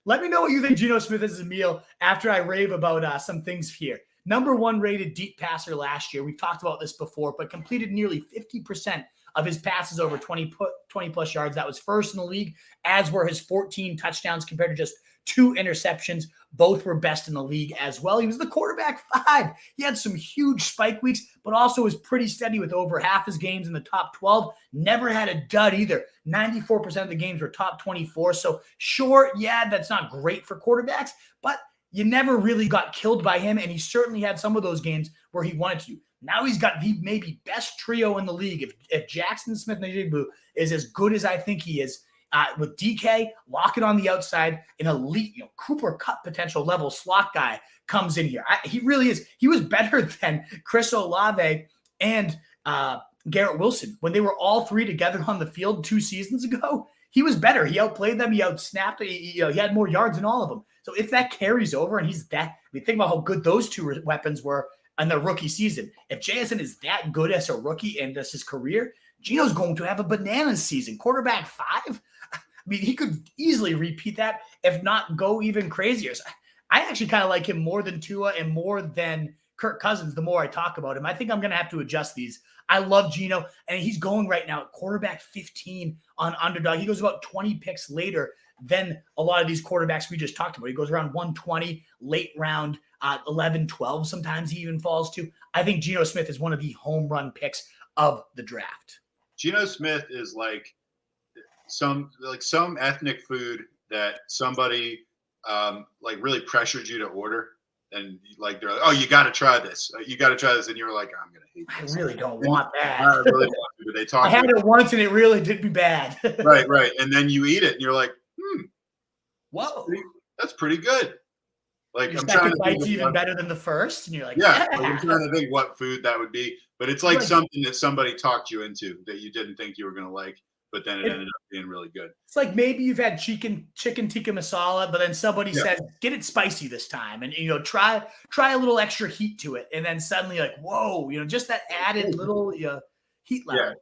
Let me know what you think Geno Smith is as a meal after I rave about some things here. Number 1 rated deep passer last year. We've talked about this before, but completed nearly 50% of his passes over 20 plus yards. That was first in the league, as were his 14 touchdowns compared to just 2 interceptions. Both were best in the league as well. He was the quarterback 5. He had some huge spike weeks, but also was pretty steady with over half his games in the top 12. Never had a dud either. 94% of the games were top 24. So sure, yeah, that's not great for quarterbacks, but you never really got killed by him, and he certainly had some of those games where he wanted to. Now he's got the maybe best trio in the league. If Jackson Smith-Njigba is as good as I think he is, with DK, Lockett on the outside, an elite, Cooper Kupp potential level slot guy comes in here. He really is. He was better than Chris Olave and Garrett Wilson when they were all 3 together on the field 2 seasons ago. He was better. He outplayed them. He outsnapped. He had more yards than all of them. So if that carries over and he's that, think about how good those 2 weapons were in the rookie season. If JSN is that good as a rookie and that's his career, Geno's going to have a bananas season. Quarterback 5. He could easily repeat that, if not go even crazier. So I actually kind of like him more than Tua and more than Kirk Cousins the more I talk about him. I think I'm going to have to adjust these. I love Geno, and he's going right now at quarterback 15 on Underdog. He goes about 20 picks later than a lot of these quarterbacks we just talked about. He goes around 120, late round 11, 12. Sometimes he even falls to. I think Geno Smith is one of the home run picks of the draft. Geno Smith is like some ethnic food that somebody really pressured you to order, and they're like, oh, you got to try this. You got to try this, and you're like, I'm gonna hate this. I really don't want that. I really want to, but they talk. I had it once, and it really did me bad. right, and then you eat it, and you're like, whoa, that's pretty good. Like, your I'm trying to bite's even better than the first, and you're like, yeah. Like, I'm trying to think what food that would be, but it's like something that somebody talked you into that you didn't think you were gonna like, but then it ended up being really good. It's like maybe you've had chicken tikka masala, but then somebody said, get it spicy this time, and try a little extra heat to it, and then suddenly like, whoa, just that added little heat level.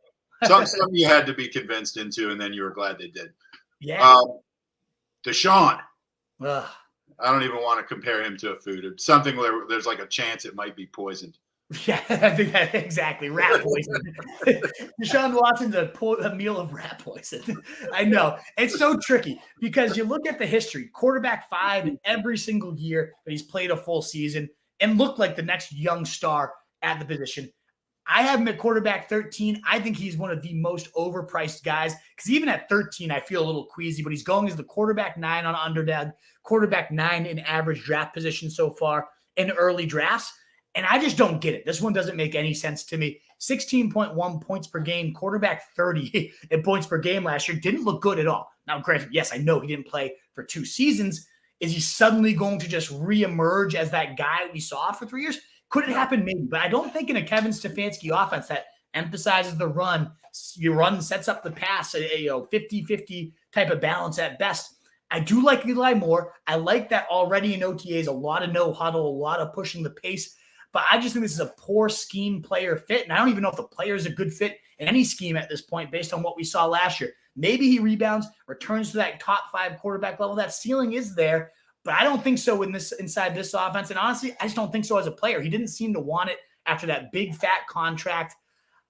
Yeah. Some you had to be convinced into, and then you were glad they did. Yeah. Deshaun. Ugh. I don't even want to compare him to a food. It's something where there's like a chance it might be poisoned. Yeah, I think that exactly. Rat poison. Deshaun Watson's a meal of rat poison. I know. It's so tricky because you look at the history, quarterback 5 every single year that he's played a full season and looked like the next young star at the position. I have him at quarterback 13. I think he's one of the most overpriced guys because even at 13, I feel a little queasy, but he's going as the quarterback 9 on Underdog, quarterback 9 in average draft position so far in early drafts. And I just don't get it. This one doesn't make any sense to me. 16.1 points per game, quarterback 30 in points per game last year. Didn't look good at all. Now, granted, yes, I know he didn't play for 2 seasons. Is he suddenly going to just reemerge as that guy we saw for 3 years? Could it happen? Maybe. But I don't think in a Kevin Stefanski offense that emphasizes the run, your run sets up the pass, a 50-50 type of balance at best. I do like Eli Moore. I like that already in OTAs, a lot of no huddle, a lot of pushing the pace. But I just think this is a poor scheme player fit. And I don't even know if the player is a good fit in any scheme at this point based on what we saw last year. Maybe he rebounds, returns to that top 5 quarterback level. That ceiling is there. But I don't think so inside this offense. And honestly, I just don't think so as a player. He didn't seem to want it after that big fat contract.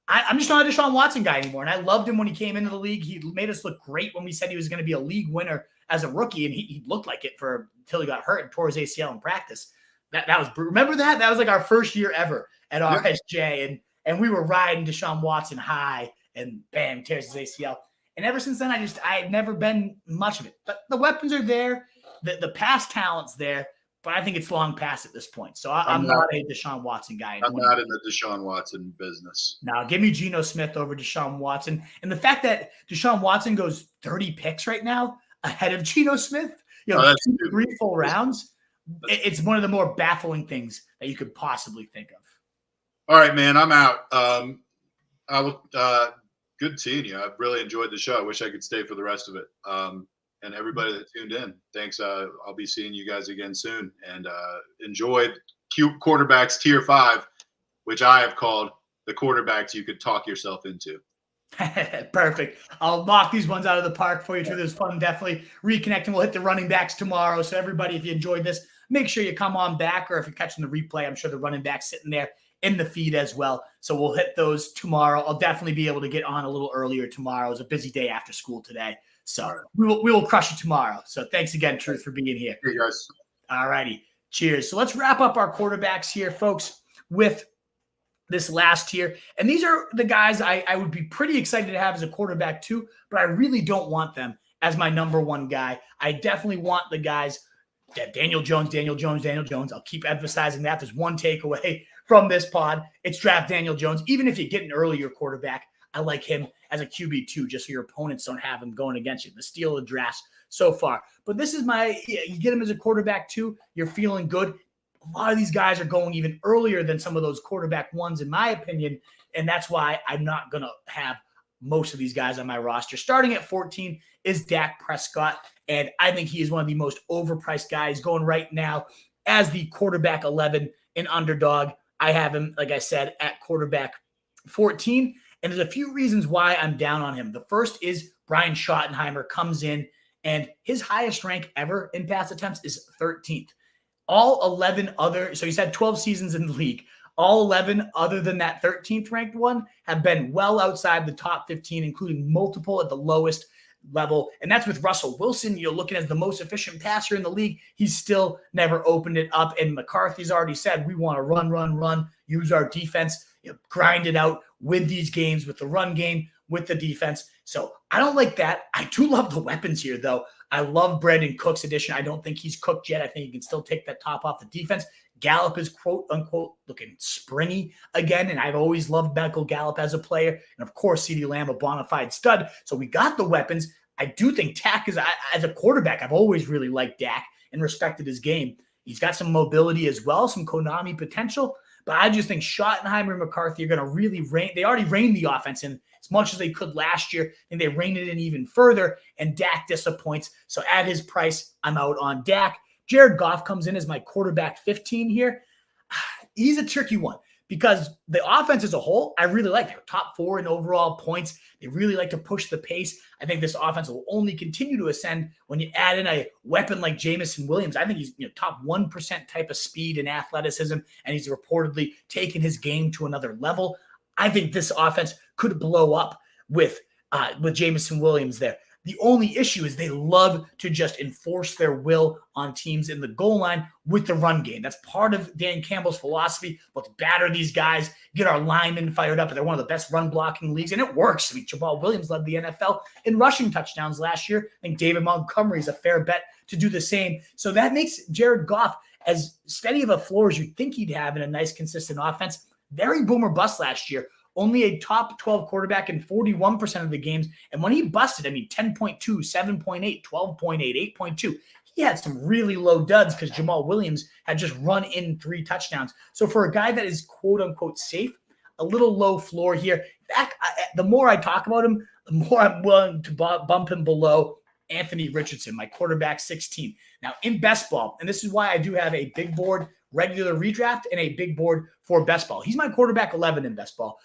I'm just not a Deshaun Watson guy anymore. And I loved him when he came into the league. He made us look great when we said he was going to be a league winner as a rookie. And he looked like it until he got hurt and tore his ACL in practice. That was, remember that? That was like our first year ever at RSJ. And we were riding Deshaun Watson high and bam, tears his ACL. And ever since then, I've never been much of it. But the weapons are there. The pass talent's there, but I think it's long past at this point. So I'm not a Deshaun Watson guy. I'm not in the Deshaun Watson business. Now, give me Geno Smith over Deshaun Watson. And the fact that Deshaun Watson goes 30 picks right now ahead of Geno Smith, 3 full rounds, it's one of the more baffling things that you could possibly think of. All right, man, I'm out. Good seeing you. I've really enjoyed the show. I wish I could stay for the rest of it. And everybody that tuned in, thanks. I'll be seeing you guys again soon. And enjoyed quarterbacks tier 5, which I have called the quarterbacks you could talk yourself into. Perfect. I'll knock these ones out of the park for you too. This was fun. Definitely reconnecting. We'll hit the running backs tomorrow. So everybody, if you enjoyed this, make sure you come on back, or if you're catching the replay, I'm sure the running back's sitting there in the feed as well. So we'll hit those tomorrow. I'll definitely be able to get on a little earlier tomorrow. It was a busy day after school today. So we will crush it tomorrow. So thanks again, Truth, for being here. Hey, guys. All righty. Cheers. So let's wrap up our quarterbacks here, folks, with this last tier. And these are the guys I would be pretty excited to have as a quarterback too, but I really don't want them as my number one guy. I definitely want the guys that Daniel Jones. I'll keep emphasizing that. There's one takeaway from this pod. It's draft Daniel Jones. Even if you get an earlier quarterback, I like him as a QB2 just so your opponents don't have him going against you. The steal of the draft so far. But this is you get him as a quarterback too, you're feeling good. A lot of these guys are going even earlier than some of those quarterback ones, in my opinion, and that's why I'm not going to have most of these guys on my roster. Starting at 14 is Dak Prescott, and I think he is one of the most overpriced guys going right now as the quarterback 11 in Underdog. I have him, like I said, at quarterback 14, and there's a few reasons why I'm down on him. The first is Brian Schottenheimer comes in, and his highest rank ever in pass attempts is 13th. All 11 other, so he's had 12 seasons in the league. All 11 other than that 13th ranked one have been well outside the top 15, including multiple at the lowest level. And that's with Russell Wilson, looking as the most efficient passer in the league. He's still never opened it up. And McCarthy's already said, we want to run, use our defense, grind it out, win these games with the run game, with the defense. So I don't like that. I do love the weapons here, though. I love Brandon Cook's addition. I don't think he's cooked yet. I think he can still take that top off the defense. Gallup is quote unquote looking springy again. And I've always loved Michael Gallup as a player. And of course, CeeDee Lamb, a bona fide stud. So we got the weapons. I do think Dak is, as a quarterback, I've always really liked Dak and respected his game. He's got some mobility as well, some Konami potential. But I just think Schottenheimer and McCarthy are going to really rein. They already reined the offense in as much as they could last year, and they reined it in even further, and Dak disappoints. So at his price, I'm out on Dak. Jared Goff comes in as my quarterback 15 here. He's a tricky one because the offense as a whole, I really like. They're top 4 in overall points. They really like to push the pace. I think this offense will only continue to ascend when you add in a weapon like Jameson Williams. I think he's top 1% type of speed and athleticism, and he's reportedly taken his game to another level. I think this offense could blow up with Jameson Williams there. The only issue is they love to just enforce their will on teams in the goal line with the run game. That's part of Dan Campbell's philosophy. Let's batter these guys, get our linemen fired up. They're one of the best run blocking leagues, and it works. I mean, Jamal Williams led the NFL in rushing touchdowns last year. I think David Montgomery is a fair bet to do the same. So that makes Jared Goff as steady of a floor as you'd think he'd have in a nice, consistent offense. Very boom or bust last year. Only a top 12 quarterback in 41% of the games. And when he busted, 10.2, 7.8, 12.8, 8.2, he had some really low duds because Jamal Williams had just run in 3 touchdowns. So for a guy that is quote unquote safe, a little low floor here. The more I talk about him, the more I'm willing to bump him below Anthony Richardson, my quarterback 16. Now in best ball, and this is why I do have a big board regular redraft and a big board for best ball. He's my quarterback 11 in best ball.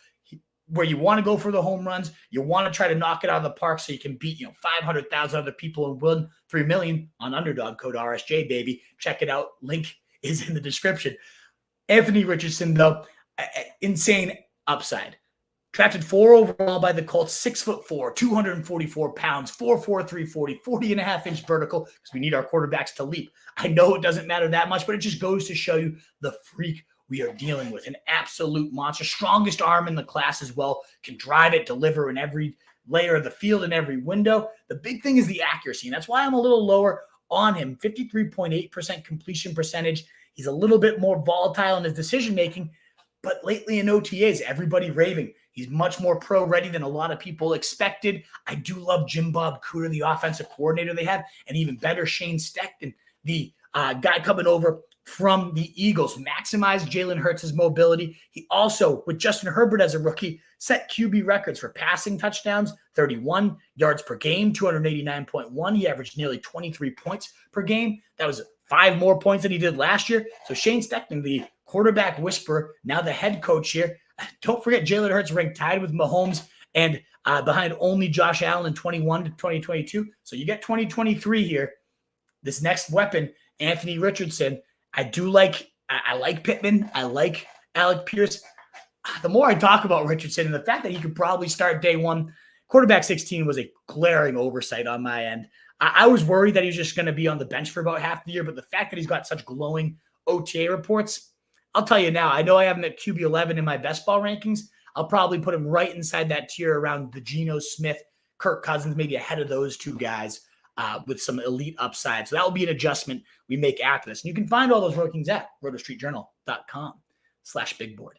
Where you want to go for the home runs, you want to try to knock it out of the park so you can beat 500,000 other people and win $3 million on Underdog code RSJ, baby. Check it out. Link is in the description. Anthony Richardson, though, insane upside. Drafted 4 overall by the Colts, 6'4", 244 pounds, 4'4", 340, 40.5-inch vertical, because we need our quarterbacks to leap. I know it doesn't matter that much, but it just goes to show you the freak we are dealing with. An absolute monster, strongest arm in the class as well, can drive it, deliver in every layer of the field, in every window. The big thing is the accuracy, and that's why I'm a little lower on him. 53.8% completion percentage. He's a little bit more volatile in his decision-making, but lately in OTAs, everybody raving. He's much more pro-ready than a lot of people expected. I do love Jim Bob Cooter, the offensive coordinator they have, and even better, Shane Steichen, the guy coming over from the Eagles. Maximize Jalen Hurts' mobility. He also, with Justin Herbert as a rookie, set QB records for passing touchdowns, 31 yards per game, 289.1. He averaged nearly 23 points per game. That was 5 more points than he did last year. So Shane Steichen, the quarterback whisperer, now the head coach here. Don't forget Jalen Hurts ranked tied with Mahomes and behind only Josh Allen in 21 to 2022. So you get 2023 here. This next weapon, Anthony Richardson, I like Pittman. I like Alec Pierce. The more I talk about Richardson and the fact that he could probably start day one, quarterback 16 was a glaring oversight on my end. I was worried that he was just going to be on the bench for about half the year, but the fact that he's got such glowing OTA reports, I'll tell you now, I know I have him at QB 11 in my best ball rankings. I'll probably put him right inside that tier around the Geno Smith, Kirk Cousins, maybe ahead of those two guys with some elite upside. So that will be an adjustment we make after this. And you can find all those rankings at rotostreetjournal.com/bigboard.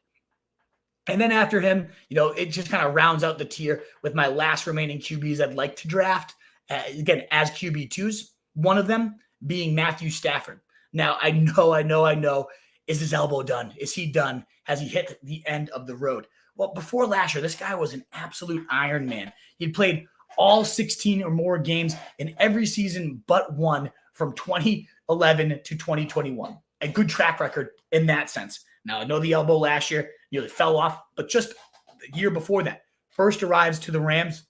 And then after him, it just kind of rounds out the tier with my last remaining QBs I'd like to draft. Again, as QB2s, one of them being Matthew Stafford. Now, I know. Is his elbow done? Is he done? Has he hit the end of the road? Well, before last year, this guy was an absolute Iron Man. He'd played all 16 or more games in every season but one from 2011 to 2021. A good track record in that sense. Now, I know the elbow last year nearly fell off, but just the year before that, first arrives to the Rams,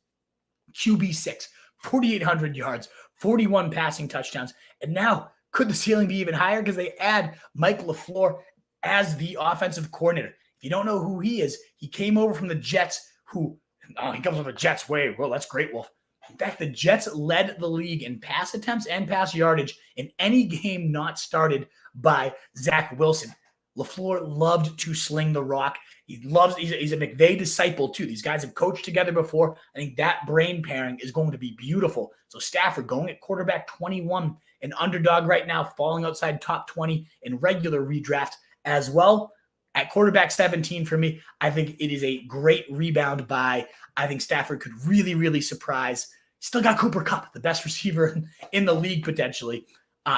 QB 6, 4,800 yards, 41 passing touchdowns, and now could the ceiling be even higher because they add Mike LaFleur as the offensive coordinator. If you don't know who he is, he came over from the Jets, he comes from the Jets way. Well, that's great, Wolf. In fact, the Jets led the league in pass attempts and pass yardage in any game not started by Zach Wilson. LaFleur loved to sling the rock. He's a McVay disciple too. These guys have coached together before. I think that brain pairing is going to be beautiful. So Stafford going at quarterback 21, an underdog right now, falling outside top 20 in regular redraft as well. At quarterback 17 for me, I think it is a great rebound buy. I think Stafford could really, really surprise. Still got Cooper Kupp, the best receiver in the league potentially.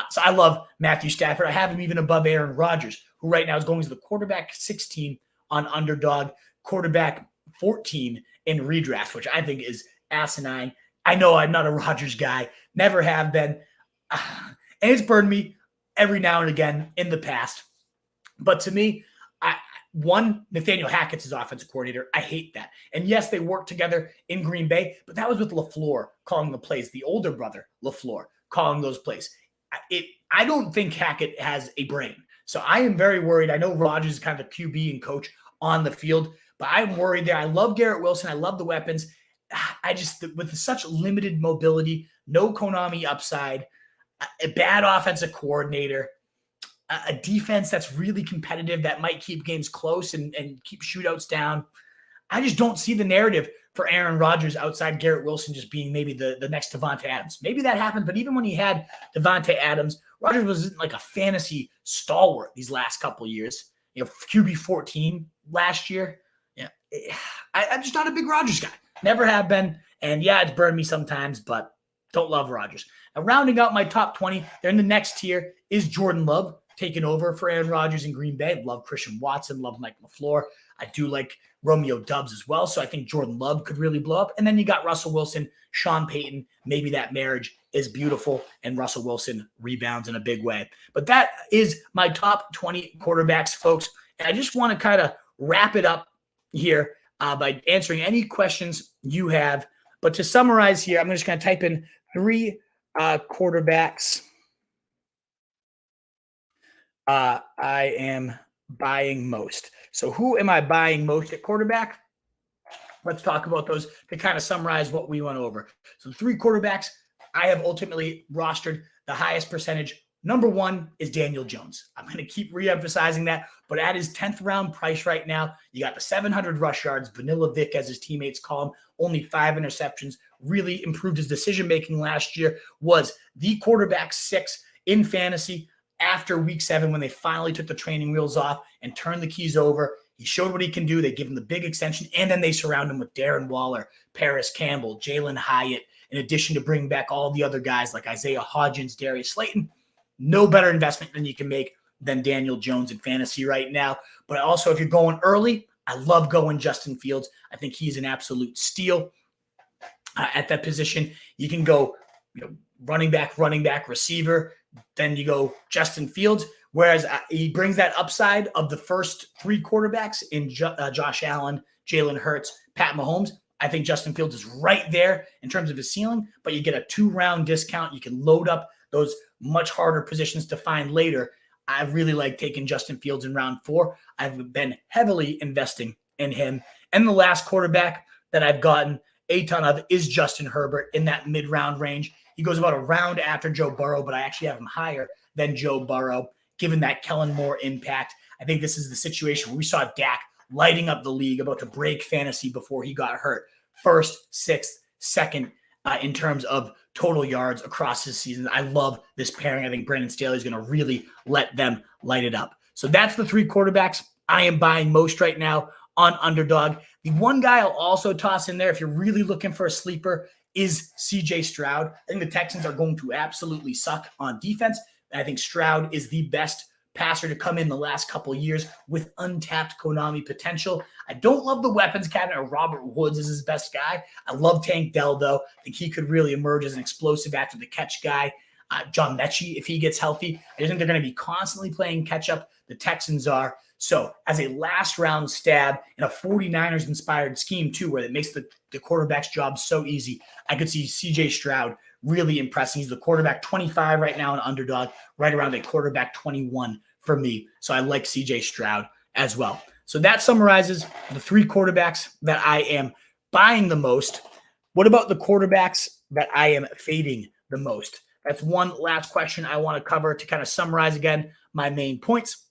So I love Matthew Stafford. I have him even above Aaron Rodgers, who right now is going to the quarterback 16 on underdog, quarterback 14 in redraft, which I think is asinine. I know I'm not a Rodgers guy, never have been. And it's burned me every now and again in the past. But to me, Nathaniel Hackett's his offensive coordinator. I hate that. And yes, they worked together in Green Bay, but that was with LaFleur calling the plays, the older brother LaFleur calling those plays. I don't think Hackett has a brain. So I am very worried. I know Rodgers is kind of the QB and coach on the field, but I'm worried there. I love Garrett Wilson. I love the weapons. I just, with such limited mobility, no Konami upside, a bad offensive coordinator, a defense that's really competitive that might keep games close and keep shootouts down. I just don't see the narrative for Aaron Rodgers outside Garrett Wilson just being maybe the next Devontae Adams. Maybe that happened, but even when he had Devontae Adams, Rodgers was like a fantasy stalwart these last couple of years. QB 14 last year. Yeah, I'm just not a big Rodgers guy. Never have been. And yeah, it's burned me sometimes, but don't love Rodgers. Now, rounding out my top 20, they're in the next tier is Jordan Love taking over for Aaron Rodgers in Green Bay. Love Christian Watson, love Mike LaFleur. I do like Romeo Doubs as well. So I think Jordan Love could really blow up. And then you got Russell Wilson, Sean Payton. Maybe that marriage is beautiful and Russell Wilson rebounds in a big way. But that is my top 20 quarterbacks, folks. And I just want to kind of wrap it up here by answering any questions you have. But to summarize here, I'm just going to type in 3 quarterbacks I am buying most. So who am I buying most at quarterback? Let's talk about those to kind of summarize what we went over. So 3 quarterbacks I have ultimately rostered the highest percentage. Number 1 is Daniel Jones. I'm going to keep reemphasizing that, but at his 10th round price right now, you got the 700 rush yards, Vanilla Vic as his teammates call him, only 5 interceptions, really improved his decision-making last year, was the quarterback 6 in fantasy after week 7 when they finally took the training wheels off and turned the keys over. He showed what he can do. They give him the big extension, and then they surround him with Darren Waller, Paris Campbell, Jalen Hyatt, in addition to bringing back all the other guys like Isaiah Hodgins, Darius Slayton. No better investment than you can make than Daniel Jones in fantasy right now. But also, if you're going early, I love going Justin Fields. I think he's an absolute steal at that position. You can go running back, receiver. Then you go Justin Fields, whereas he brings that upside of the first 3 quarterbacks in Josh Allen, Jalen Hurts, Pat Mahomes. I think Justin Fields is right there in terms of his ceiling, but you get a 2-round discount. You can load up those much harder positions to find later. I really like taking Justin Fields in round 4. I've been heavily investing in him. And the last quarterback that I've gotten a ton of is Justin Herbert in that mid-round range. He goes about a round after Joe Burrow, but I actually have him higher than Joe Burrow, given that Kellen Moore impact. I think this is the situation where we saw Dak lighting up the league, about to break fantasy before he got hurt. First, sixth, second in terms of total yards across his season. I love this pairing. I think Brandon Staley is going to really let them light it up. So that's the 3 quarterbacks I am buying most right now on Underdog. The one guy I'll also toss in there, if you're really looking for a sleeper, is CJ Stroud. I think the Texans are going to absolutely suck on defense. And I think Stroud is the best passer to come in the last couple of years with untapped Konami potential. I don't love the weapons cabinet. Robert Woods is his best guy. I love Tank Dell, though. I think he could really emerge as an explosive after the catch guy. John Mechie, if he gets healthy. I just think they're going to be constantly playing catch up. The Texans are. So as a last round stab in a 49ers inspired scheme too, where it makes the quarterback's job so easy, I could see CJ Stroud really impressing. He's the quarterback 25 right now in Underdog, right around a quarterback 21 for me. So I like CJ Stroud as well. So that summarizes the 3 quarterbacks that I am buying the most. What about the quarterbacks that I am fading the most? That's one last question I want to cover to kind of summarize again my main points.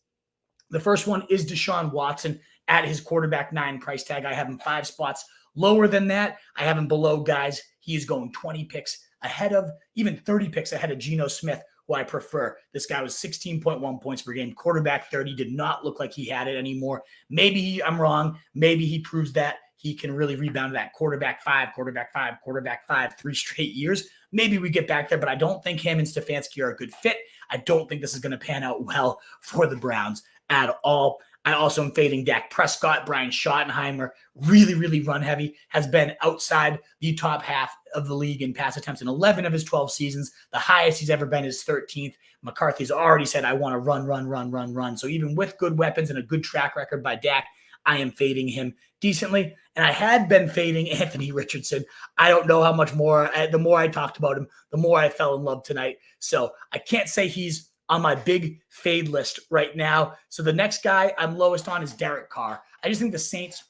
The first one is Deshaun Watson at his quarterback 9 price tag. I have him 5 spots lower than that. I have him below guys he is going 20 picks ahead of, even 30 picks ahead of Geno Smith, who I prefer. This guy was 16.1 points per game. Quarterback 30 did not look like he had it anymore. Maybe I'm wrong. Maybe he proves that he can really rebound that quarterback 5, 3 straight years. Maybe we get back there, but I don't think him and Stefanski are a good fit. I don't think this is going to pan out well for the Browns at all. I also am fading Dak Prescott. Brian Schottenheimer, really, really run heavy, has been outside the top half of the league in pass attempts in 11 of his 12 seasons. The highest he's ever been is 13th. McCarthy's already said, I want to run. So even with good weapons and a good track record by Dak, I am fading him decently. And I had been fading Anthony Richardson. I don't know how much more. The more I talked about him, the more I fell in love tonight. So I can't say he's on my big fade list right now. So the next guy I'm lowest on is Derek Carr. I just think the Saints,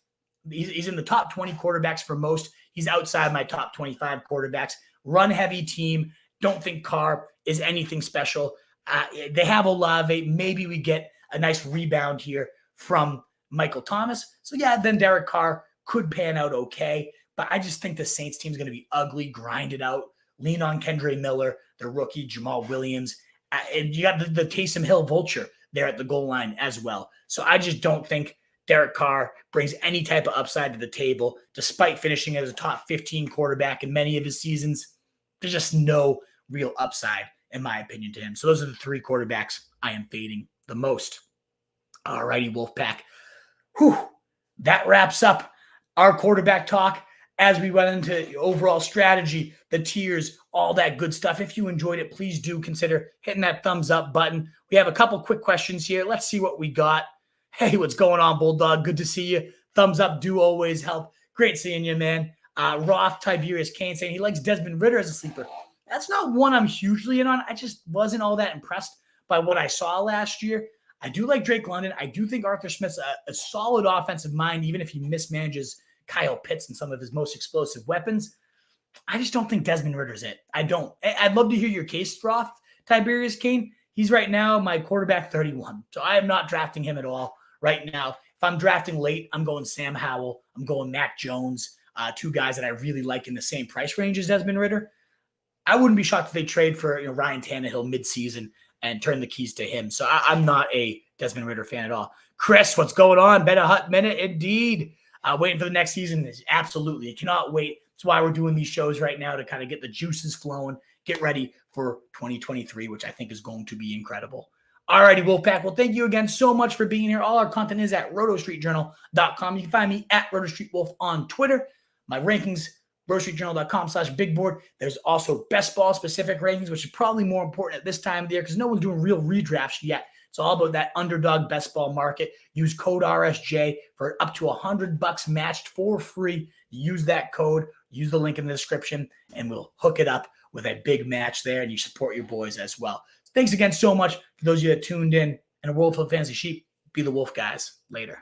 he's in the top 20 quarterbacks for most. He's outside my top 25 quarterbacks. Run-heavy team. Don't think Carr is anything special. They have Olave. Maybe we get a nice rebound here from Michael Thomas. So yeah, then Derek Carr could pan out okay. But I just think the Saints team is going to be ugly, grind it out, lean on Kendre Miller, the rookie, Jamal Williams. And you got the Taysom Hill vulture there at the goal line as well. So I just don't think Derek Carr brings any type of upside to the table, despite finishing as a top 15 quarterback in many of his seasons. There's just no real upside, in my opinion, to him. So those are the 3 quarterbacks I am fading the most. All righty, Wolfpack. Whew. That wraps up our quarterback talk as we went into overall strategy, the tiers, all that good stuff. If you enjoyed it, please do consider hitting that thumbs up button. We have a couple quick questions here. Let's see what we got. Hey, what's going on, Bulldog? Good to see you. Thumbs up do always help. Great seeing you, man. Roth Tiberius Kane saying he likes Desmond Ridder as a sleeper. That's not one I'm hugely in on. I just wasn't all that impressed by what I saw last year. I do like Drake London. I do think Arthur Smith's a solid offensive mind, even if he mismanages Kyle Pitts and some of his most explosive weapons. I just don't think Desmond Ridder's it. I don't. I'd love to hear your case, Roth Tiberius Kane. He's right now my quarterback 31. So I am not drafting him at all right now. If I'm drafting late, I'm going Sam Howell. I'm going Mac Jones, 2 guys that I really like in the same price range as Desmond Ridder. I wouldn't be shocked if they trade for Ryan Tannehill midseason and turn the keys to him. So I'm not a Desmond Ridder fan at all. Chris, what's going on? Been a hot minute indeed. Waiting for the next season. Absolutely. I cannot wait. That's why we're doing these shows right now, to kind of get the juices flowing, get ready for 2023, which I think is going to be incredible. All righty, Wolfpack. Well, thank you again so much for being here. All our content is at rotostreetjournal.com. You can find me at rotostreetwolf on Twitter. My rankings, rotostreetjournal.com/bigboard. There's also best ball specific rankings, which is probably more important at this time of the year because no one's doing real redrafts yet. It's all about that underdog best ball market. Use code RSJ for up to $100 matched for free. Use that code, use the link in the description, and we'll hook it up with a big match there, and you support your boys as well. Thanks again so much for those of you that tuned in. And a world full of fantasy sheep. Be the wolf, guys. Later.